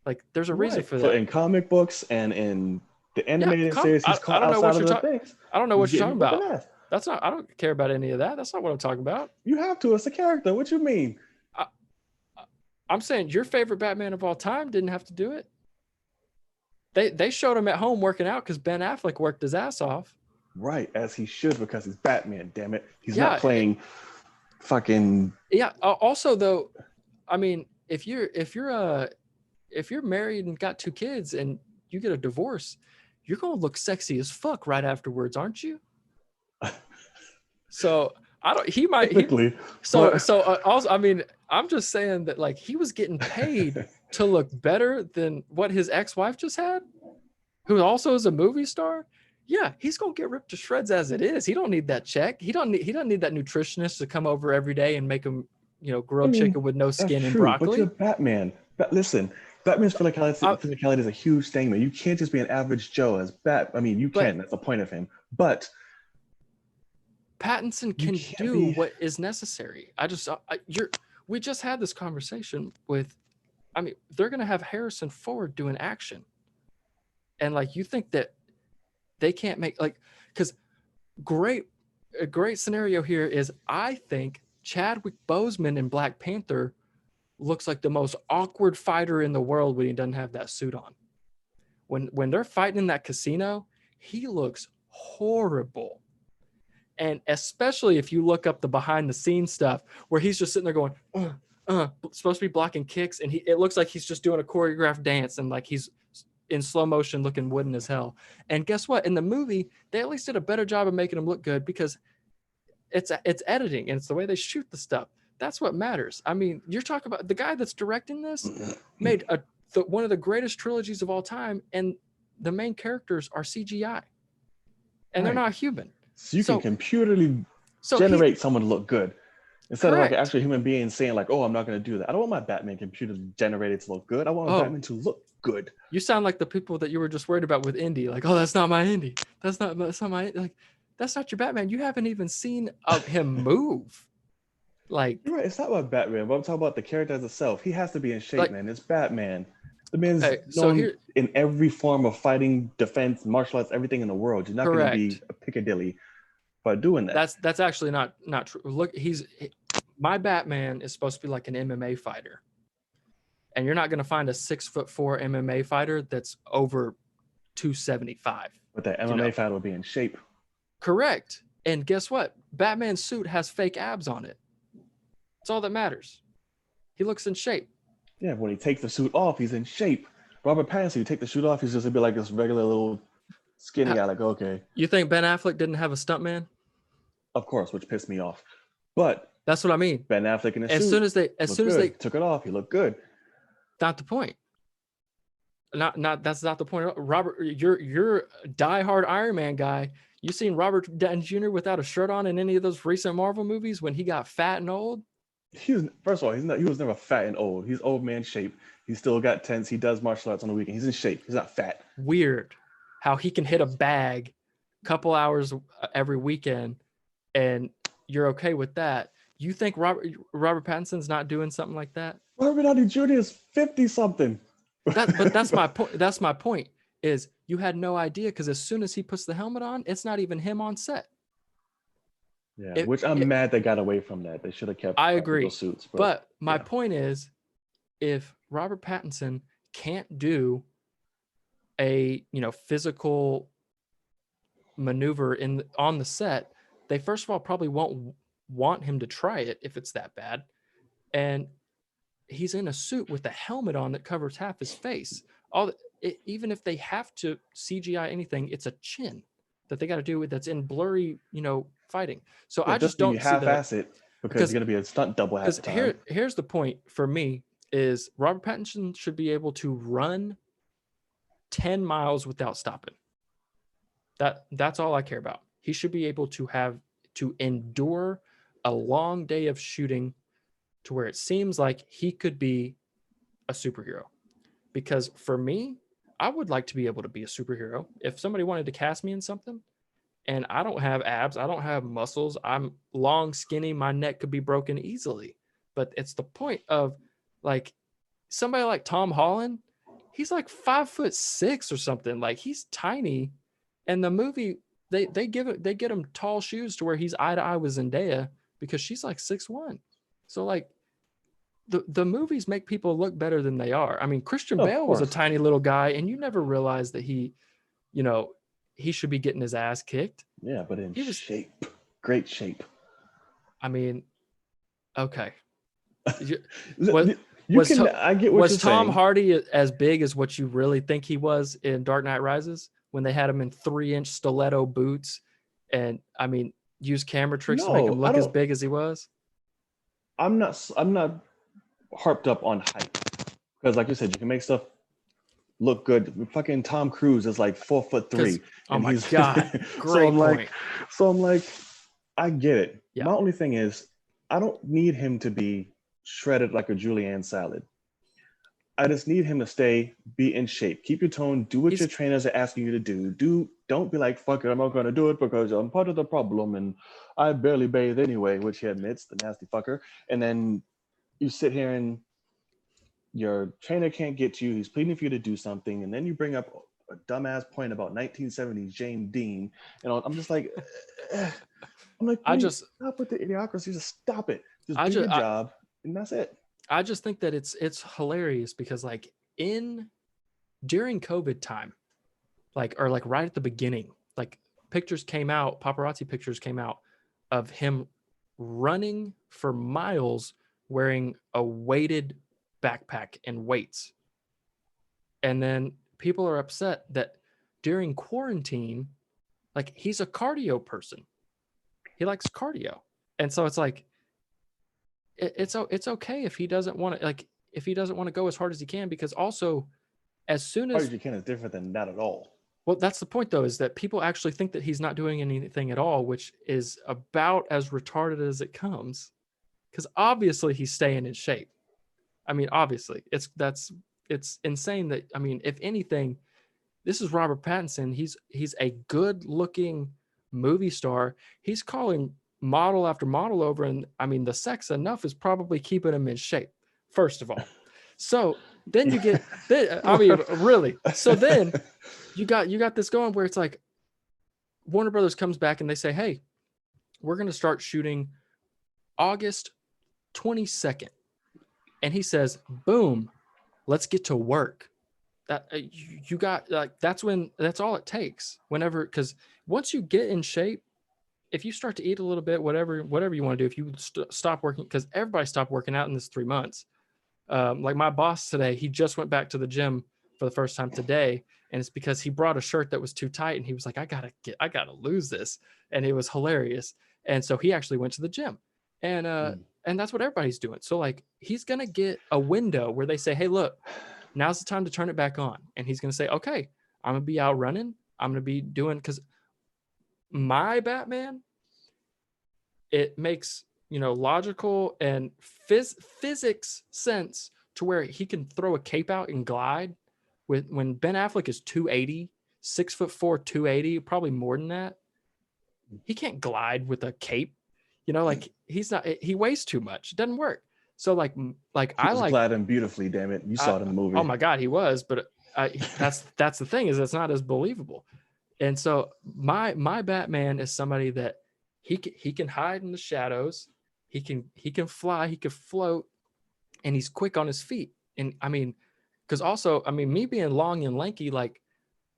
Like, there's a reason for that. So in comic books and in the animated series, he's caught outside of the things. I don't know what you're talking about. That's not. I don't care about any of that. That's not what I'm talking about. You have to. It's a character. What you mean? I'm saying your favorite Batman of all time didn't have to do it. They showed him at home working out because Ben Affleck worked his ass off. Right, as he should, because he's Batman. Damn it, he's not playing fucking. Yeah. Also, though, I mean, if you're married and got 2 kids and you get a divorce, you're gonna look sexy as fuck right afterwards, aren't you? So I don't. He might. Also, I mean, I'm just saying that, like, he was getting paid to look better than what his ex-wife just had, who also is a movie star. Yeah, he's gonna get ripped to shreds as it is. He don't need that check. He doesn't need that nutritionist to come over every day and make him, grilled chicken with no skin and broccoli. But you're Batman. But listen, Batman's physicality is a huge thing, man. You can't just be an average Joe as Bat. I mean, you can. That's the point of him. But Pattinson can do what is necessary. We just had this conversation with. I mean, they're gonna have Harrison Ford doing action, and like, you think that they can't make, like, because a great scenario here is, I think Chadwick Boseman in Black Panther looks like the most awkward fighter in the world when he doesn't have that suit on. When they're fighting in that casino, he looks horrible. And especially if you look up the behind the scenes stuff where he's just sitting there going, supposed to be blocking kicks, and it looks like he's just doing a choreographed dance, and like he's in slow motion looking wooden as hell. And guess what? In the movie, they at least did a better job of making him look good, because it's editing and it's the way they shoot the stuff. That's what matters. I mean, you're talking about the guy that's directing this made one of the greatest trilogies of all time, and the main characters are CGI, and they're not human. So you can computerly generate someone to look good. Instead of like an Correct. actual human being saying like, "Oh, I'm not going to do that." I don't want my Batman computer generated to look good. I want Oh, Batman to look good. you sound like the people that you were just worried about with Indy. Like, oh, that's not my Indy. That's not my like. That's not your Batman. You haven't even seen him move. You're Like, right. It's not about Batman, but I'm talking about the character as itself. He has to be in shape, like. man. It's Batman. The man's Okay, so known here, in every form of fighting, defense, martial arts, everything in the world. You're not going to be correct. a Piccadilly by doing that. That's actually not true. Look, my Batman is supposed to be like an MMA fighter, and you're not going to find a 6'4" MMA fighter that's over 275. But that You MMA know, fighter will be in shape. correct. And guess what? Batman's suit has fake abs on it. That's all that matters. He looks in shape. Yeah, when he takes the suit off, he's in shape. Robert Pattinson, you take the suit off, he's just gonna be like this regular little skinny guy. Like, okay, You think Ben Affleck didn't have a stuntman? of course, which pissed me off. But That's what I mean. Ben Affleck in a As suit soon as they took it off, he looked good. not the point. Not that's not the point. Robert, you're a diehard Iron Man guy. You seen Robert Downey Jr. without a shirt on in any of those recent Marvel movies when he got fat and old? First of all, he was never fat and old. He's old man shape. He's still got tense. He does martial arts on the weekend. He's in shape. He's not fat. Weird how he can hit a bag a couple hours every weekend and you're okay with that. You think Robert Pattinson's not doing something like that? Robert Downey Jr. is 50 something. But that's my point. That's my point. Is you had no idea because as soon as he puts the helmet on, it's not even him on set. Yeah, which I'm mad they got away from that. They should have kept I agree. suits. But my point is, if Robert Pattinson can't do a physical maneuver on the set, they first of all probably won't want him to try it if it's that bad. And he's in a suit with a helmet on that covers half his face. Even if they have to CGI anything, it's a chin that they got to do with that's in blurry, fighting. So I just don't half-ass it because you're going to be a stunt double half the time. Here's the point for me is Robert Pattinson should be able to run 10 miles without stopping. That's all I care about. He should be able to endure a long day of shooting to where it seems like he could be a superhero. Because for me, I would like to be able to be a superhero. If somebody wanted to cast me in something and I don't have abs, I don't have muscles, I'm long, skinny, my neck could be broken easily. But it's the point of like somebody like Tom Holland, he's like 5'6" or something. Like he's tiny. And the movie, they get him tall shoes to where he's eye to eye with Zendaya because she's like 6'1". So like the movies make people look better than they are. I mean, Christian Bale was a tiny little guy, and you never realized that he should be getting his ass kicked. Yeah, but in shape, great shape. I mean, okay. I get what you're saying. Was Tom Hardy as big as what you really think he was in Dark Knight Rises when they had him in 3-inch stiletto boots and use camera tricks to make him look as big as he was? I'm not harped up on height because, like you said, you can make stuff look good. Fucking Tom Cruise is like 4'3". Oh my god! Great point. So I'm like, I get it. Yeah. My only thing is, I don't need him to be shredded like a julienne salad. I just need him to be in shape. Keep your tone. Do what your trainers are asking you to do. Don't be like, fuck it, I'm not going to do it because I'm part of the problem and I barely bathe anyway, which he admits, the nasty fucker. And then you sit here and your trainer can't get you. He's pleading for you to do something. And then you bring up a dumbass point about 1970s Jane Dean. And I'm just like, I'm like, stop with the idiocracy. Just stop it. Just do your job. And that's it. I just think that it's hilarious because like during COVID time, like right at the beginning, like paparazzi pictures came out of him running for miles wearing a weighted backpack and weights. And then people are upset that during quarantine, like he's a cardio person. He likes cardio. And so it's like, it's okay if he doesn't want to go as hard as he can, because also as soon as hard as you can is different than not at all. Well, that's the point though, is that people actually think that he's not doing anything at all, which is about as retarded as it comes. because obviously he's staying in shape. I mean, obviously, it's insane that, I mean, if anything, this is Robert Pattinson. He's a good looking movie star. He's calling model after model over, and I mean, the sex enough is probably keeping him in shape, first of all. So then you get, I mean, really. So then you got this going where it's like Warner Brothers comes back and they say, hey, we're going to start shooting August 22nd. And he says, boom, let's get to work. That you got, like, that's all it takes. Whenever, because once you get in shape, if you start to eat a little bit, whatever you want to do, if you stop working, because everybody stopped working out in this 3 months. Like my boss today, he just went back to the gym for the first time today, and it's because he brought a shirt that was too tight, and he was like, I gotta lose this, and it was hilarious. And so he actually went to the gym, and that's what everybody's doing. So like he's gonna get a window where they say, hey, look, now's the time to turn it back on, and he's gonna say, okay, I'm gonna be out running, I'm gonna be doing, because my Batman, it makes, logical and physics sense to where he can throw a cape out and glide. When Ben Affleck is 280, 6'4", 280, probably more than that, he can't glide with a cape. Like he weighs too much. It doesn't work. So like he I was like gliding beautifully. Damn it, you saw it in the movie. Oh my God, he was. But that's the thing, is it's not as believable. And so my Batman is somebody that he can hide in the shadows. He can fly. He can float, and he's quick on his feet. And I mean, because also, I mean, me being long and lanky, like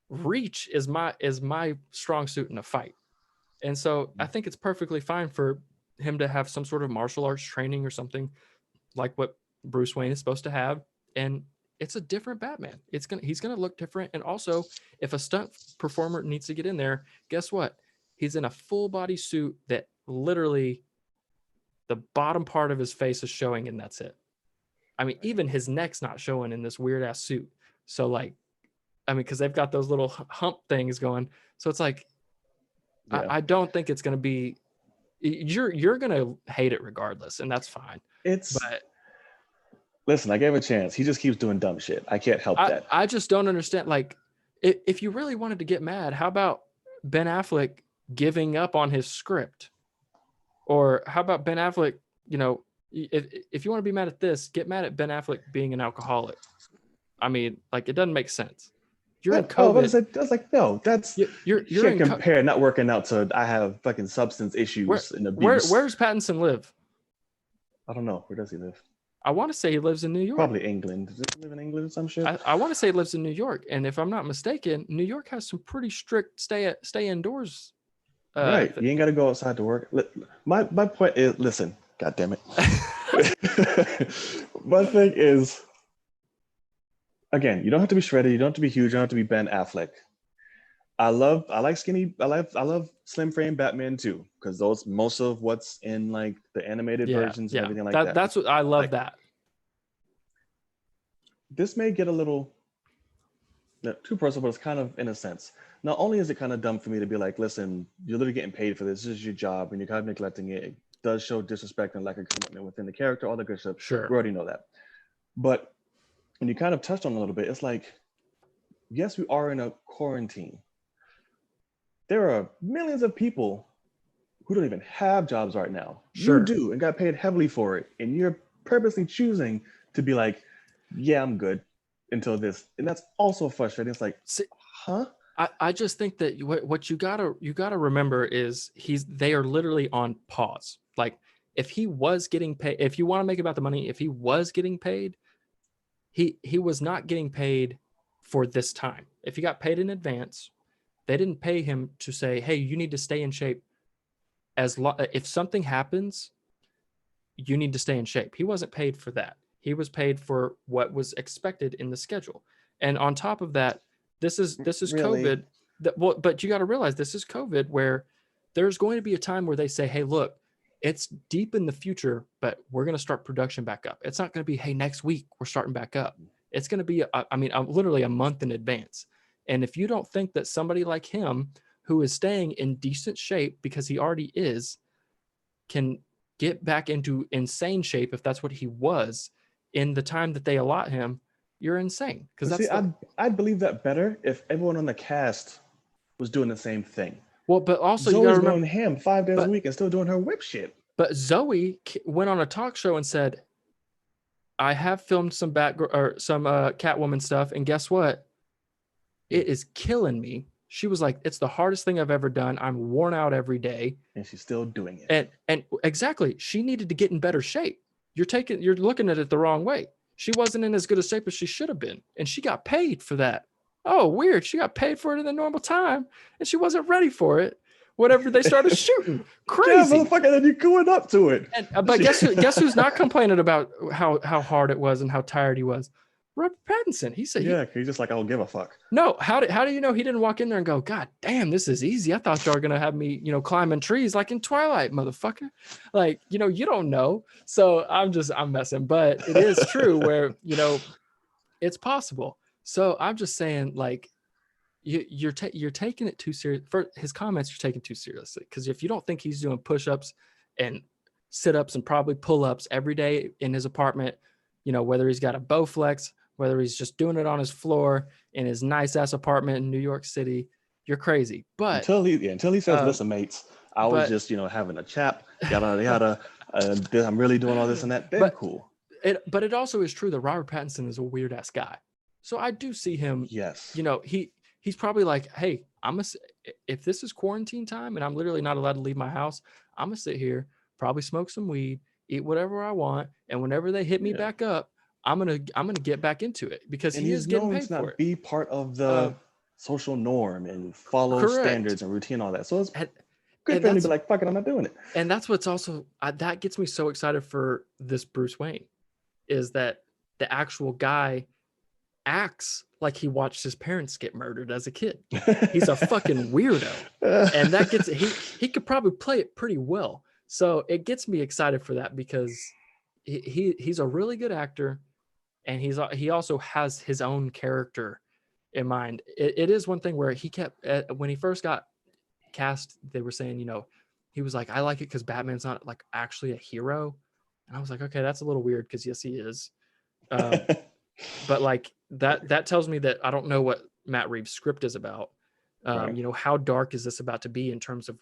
reach is my strong suit in a fight. And so I think it's perfectly fine for him to have some sort of martial arts training or something like what Bruce Wayne is supposed to have. And it's a different Batman. He's gonna look different. And also, if a stunt performer needs to get in there, guess what? He's in a full body suit that literally the bottom part of his face is showing, and that's it. I mean, even his neck's not showing in this weird ass suit. So like, I mean, because they've got those little hump things going. So it's like, yeah. I don't think it's gonna be. You're gonna hate it regardless, and that's fine. But listen, I gave a chance. He just keeps doing dumb shit. I can't help that. I just don't understand. Like, if you really wanted to get mad, how about Ben Affleck giving up on his script? Or how about Ben Affleck, if you want to be mad at this, get mad at Ben Affleck being an alcoholic. I mean, like, it doesn't make sense. You're in COVID. That's like, no, that's you're can't compare not working out to I have fucking substance issues and abuse. Where's Pattinson live? I don't know. Where does he live? I want to say he lives in New York. Probably England. Does he live in England or some shit? I want to say he lives in New York. And if I'm not mistaken, New York has some pretty strict stay indoors. Right. You ain't got to go outside to work. My point is, listen, God damn it. My thing is, again, you don't have to be shredded. You don't have to be huge. You don't have to be Ben Affleck. I like skinny. I love slim frame Batman too, because those most of what's in like the animated versions and everything like that. That's what I love. Like, that this may get a little too personal, but it's kind of in a sense. Not only is it kind of dumb for me to be like, listen, you're literally getting paid for this. This is your job, and you're kind of neglecting it. It does show disrespect and lack of commitment within the character, all the good stuff. Sure, we already know that. But when you kind of touched on it a little bit, it's like, yes, we are in a quarantine. There are millions of people who don't even have jobs right now. Sure. You do, and got paid heavily for it. And you're purposely choosing to be like, yeah, I'm good until this. And that's also frustrating. It's like, huh? I just think that what you gotta remember is they are literally on pause. Like, if he was getting paid, if you want to make it about the money, if he was getting paid, he was not getting paid for this time. If he got paid in advance, they didn't pay him to say, hey, you need to stay in shape. If something happens, you need to stay in shape. He wasn't paid for that. He was paid for what was expected in the schedule. And on top of that, this is really? COVID. But you got to realize this is COVID, where there's going to be a time where they say, hey, look, it's deep in the future, but we're going to start production back up. It's not going to be, hey, next week we're starting back up. It's going to be, literally a month in advance. And if you don't think that somebody like him, who is staying in decent shape because he already is, can get back into insane shape if that's what he was in the time that they allot him, you're insane. Because But that's see, I'd believe that better if everyone on the cast was doing the same thing. well, but also you Zoe's gotta going remember, ham 5 days a but week and still doing her whip shit. but Zoe went on a talk show and said, I have filmed some Catwoman stuff, and guess what? It is killing me. She was like, it's the hardest thing I've ever done. I'm worn out every day. And she's still doing it. And exactly, she needed to get in better shape. You're looking at it the wrong way. She wasn't in as good a shape as she should have been, and she got paid for that. Oh, weird. She got paid for it in the normal time, and she wasn't ready for it. Whatever they started shooting, crazy. Yeah, motherfucker, then you going up to it. But guess who's not complaining about how hard it was and how tired he was? Robert Pattinson. He said, yeah, he's just like, I don't give a fuck. No, how do you know he didn't walk in there and go, God damn, this is easy. I thought y'all were gonna have me, climbing trees like in Twilight, motherfucker. Like, you don't know. So I'm messing, but it is true where, it's possible. So I'm just saying, like, you're taking it too serious. For his comments, you're taking too seriously. Because if you don't think he's doing push-ups and sit-ups and probably pull-ups every day in his apartment, whether he's got a Bowflex, whether he's just doing it on his floor in his nice ass apartment in New York City, you're crazy. But until he says, listen, mates, I was just, having a chat, yada, yada, I'm really doing all this and that. Then cool. But it also is true that Robert Pattinson is a weird ass guy. So I do see him. Yes. He's probably like, hey, if this is quarantine time and I'm literally not allowed to leave my house, I'm gonna sit here, probably smoke some weed, eat whatever I want, and whenever they hit me back up, I'm gonna get back into it because he is getting paid for it. Be part of the social norm and follow standards and routine, all that. So it's good for him to be like, fuck it, I'm not doing it. And that's what's also that gets me so excited for this Bruce Wayne, is that the actual guy acts like he watched his parents get murdered as a kid. He's a fucking weirdo, and that gets he could probably play it pretty well. So it gets me excited for that because he's a really good actor, and he also has his own character in mind. It is one thing where he kept when he first got cast, they were saying, he was like, I like it because Batman's not like actually a hero, and I was like, okay, that's a little weird because yes, he is. But like that tells me that I don't know what Matt Reeves' script is about. How dark is this about to be in terms of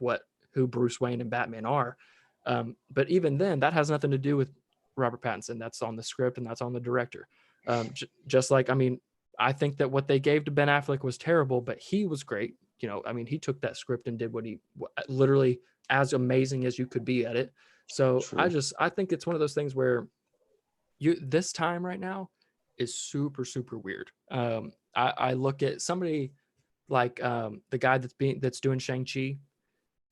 who Bruce Wayne and Batman are? But even then, that has nothing to do with Robert Pattinson. That's on the script and that's on the director. Just like, I think that what they gave to Ben Affleck was terrible, but he was great. He took that script and did what he literally as amazing as you could be at it. So true. I think it's one of those things where this time right now is super, super weird. I look at somebody like the guy that's doing Shang-Chi.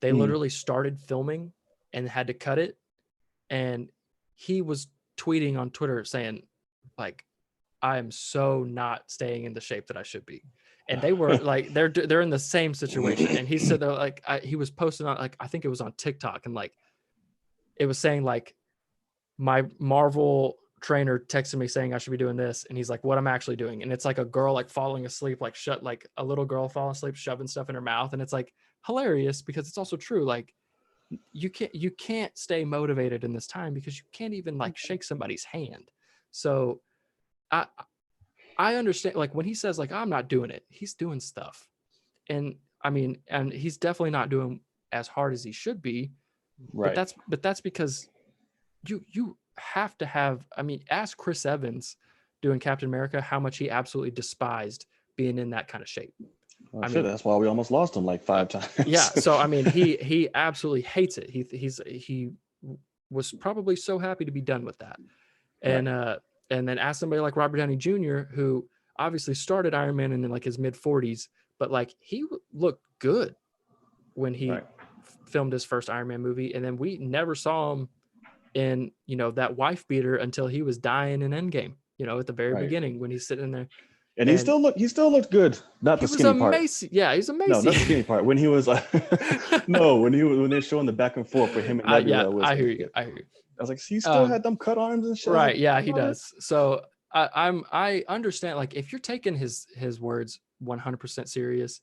They literally started filming and had to cut it. And he was tweeting on Twitter saying, like, I am so not staying in the shape that I should be. And they were like, they're in the same situation. And he said, he was posting on, like, I think it was on TikTok. And like, it was saying like, my Marvel trainer texted me saying I should be doing this. And he's like, what I'm actually doing. And it's like a girl, like falling asleep, like a little girl falling asleep, shoving stuff in her mouth. And it's like hilarious because it's also true. Like you can't stay motivated in this time because you can't even like shake somebody's hand. So I understand, like when he says like, I'm not doing it, he's doing stuff. And and he's definitely not doing as hard as he should be. Right. But that's because you have to have, ask Chris Evans doing Captain America how much he absolutely despised being in that kind of shape. That's why we almost lost him like 5 times. Yeah. So he absolutely hates it. He was probably so happy to be done with that. And and then ask somebody like Robert Downey Jr., who obviously started Iron Man in like his mid 40s, but like he looked good when he filmed his first Iron Man movie. And then we never saw him in, that wife beater until he was dying in Endgame, at the very beginning when he's sitting there. And he still looked good. Not the skinny part. Yeah, he's amazing. No, not the skinny part. When he was like, when they're showing the back and forth for him and Nebula. I hear you. I was like, he still had them cut arms and shit. Right. Yeah, he does. So I understand, like, if you're taking his words 100% serious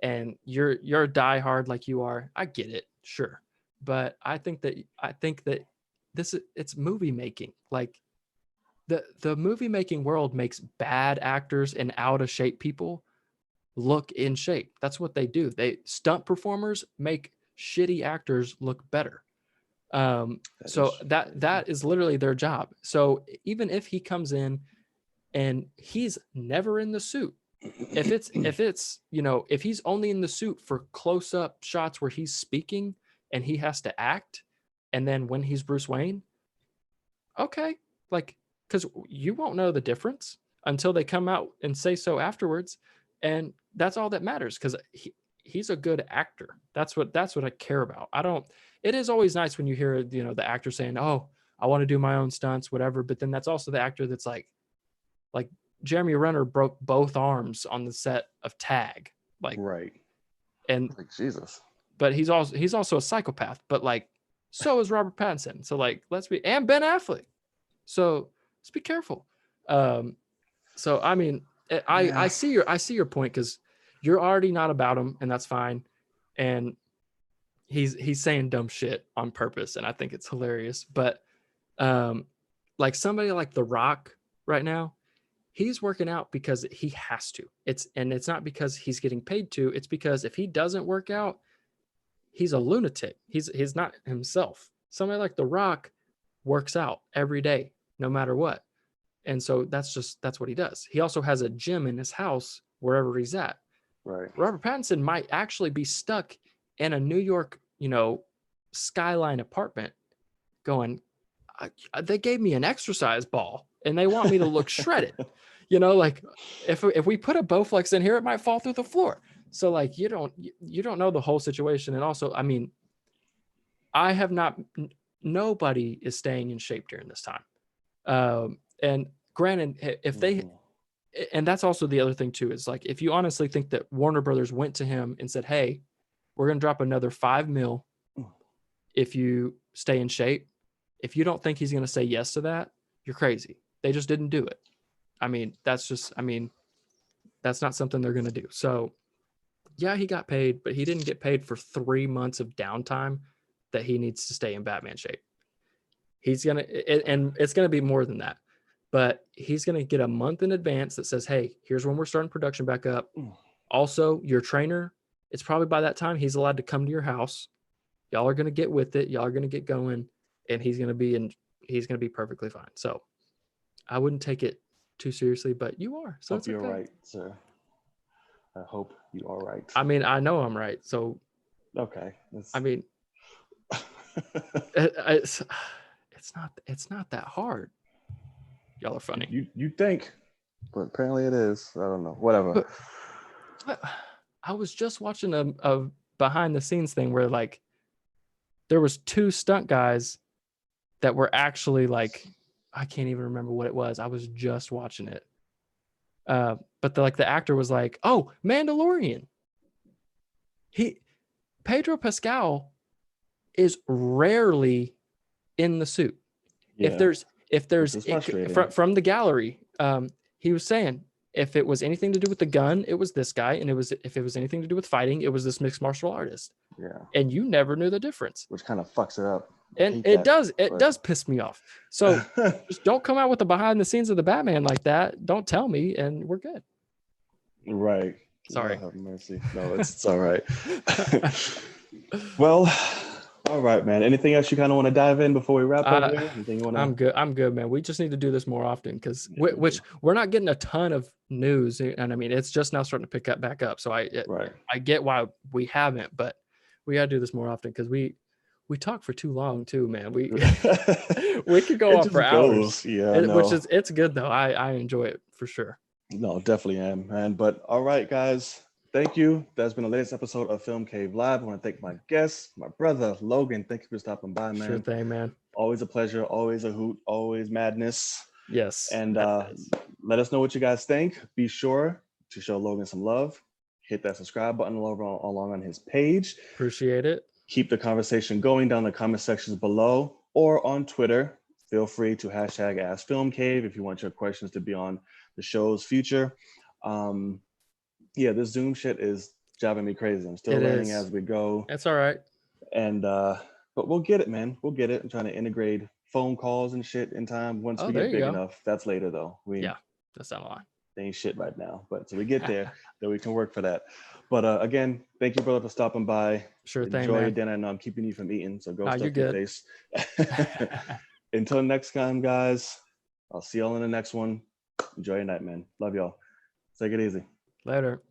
and you're a diehard like you are, I get it. Sure. But I think that it's movie making. Like the movie making world makes bad actors and out of shape people look in shape. That's what they do. They stunt performers make shitty actors look better. So that is literally their job. So even if he comes in and he's never in the suit, if it's if he's only in the suit for close up shots where he's speaking and he has to act, and then when he's Bruce Wayne, okay, like, because you won't know the difference until they come out and say so afterwards, and that's all that matters, because he's a good actor. That's what I care about. I don't. It is always nice when you hear the actor saying, "Oh, I want to do my own stunts, whatever," but then that's also the actor that's like Jeremy Renner broke both arms on the set of Tag, like, right, and like Jesus. But he's also a psychopath. But like, so is Robert Pattinson. So like, and Ben Affleck. So let's be careful. So I mean, I see your point, because you're already not about him, and that's fine. And he's saying dumb shit on purpose, and I think it's hilarious. But like somebody like The Rock right now, he's working out because he has to. It's not because he's getting paid to. It's because if he doesn't work out, he's a lunatic. He's not himself. Somebody like The Rock works out every day, no matter what. And so that's what he does. He also has a gym in his house wherever he's at. Right. Robert Pattinson might actually be stuck in a New York, skyline apartment going, they gave me an exercise ball and they want me to look shredded. Like if we put a Bowflex in here, it might fall through the floor. So like, you don't know the whole situation. And also, I mean, nobody is staying in shape during this time. And granted, if they, and that's also the other thing too, is like, if you honestly think that Warner Brothers went to him and said, "Hey, we're going to drop another $5 million if you stay in shape," if you don't think he's going to say yes to that, you're crazy. They just didn't do it. I mean, that's not something they're going to do. So yeah, he got paid, but he didn't get paid for 3 months of downtime that he needs to stay in Batman shape. And it's going to be more than that, but he's going to get a month in advance that says, "Hey, here's when we're starting production back up. Also, your trainer, it's probably by that time he's allowed to come to your house. Y'all are going to get with it. Y'all are going to get going, and he's going to be perfectly fine." So I wouldn't take it too seriously, but you are. So Hope you're right, sir. I hope you are right. I mean, I know I'm right. So okay. I mean, it's not that hard. Y'all are funny. You think, but apparently it is. I don't know. Whatever. But I was just watching a behind the scenes thing where like there was 2 stunt guys that were actually like, I can't even remember what it was. I was just watching it. But the actor was like, "Oh, Mandalorian." Pedro Pascal is rarely in the suit. Yeah. If there's from the gallery, he was saying if it was anything to do with the gun, it was this guy, and if it was anything to do with fighting, it was this mixed martial artist. Yeah. And you never knew the difference. Which kind of fucks it up. And it does piss me off. So just don't come out with the behind the scenes of the Batman like that. Don't tell me, and we're good. Right. Sorry. Have mercy. No, it's all right. Well, all right, man. Anything else you kind of want to dive in before we wrap up here? Anything you want to... I'm good, man. We just need to do this more often because we're not getting a ton of news, and I mean it's just now starting to pick up back up. So I get why we haven't, but we got to do this more often because we talk for too long too, man. We could go on for hours. Yeah, it's good though. I enjoy it for sure. No, definitely am, man. But all right, guys. Thank you. That's been the latest episode of Film Cave Live. I want to thank my guests, my brother, Logan. Thank you for stopping by, man. Sure thing, man. Always a pleasure, always a hoot, always madness. Yes. And let us know what you guys think. Be sure to show Logan some love. Hit that subscribe button along on his page. Appreciate it. Keep the conversation going down in the comment sections below or on Twitter. Feel free to hashtag #AskFilmCave if you want your questions to be on the show's future. Yeah, this Zoom shit is driving me crazy. I'm still learning as we go. That's all right. And But we'll get it, man. We'll get it. I'm trying to integrate phone calls and shit in time. Once Oh, we there get you big go. enough, that's later though. Yeah, that's not a lie. They ain't shit right now. But so we get there, then we can work for that. But again, thank you, brother, for stopping by. Sure thing, Enjoy your man. dinner. I know I'm keeping you from eating, so go Nah, you're stuff your good. face. Until next time, guys. I'll see y'all in the next one. Enjoy your night, man. Love y'all. Take it easy. Later.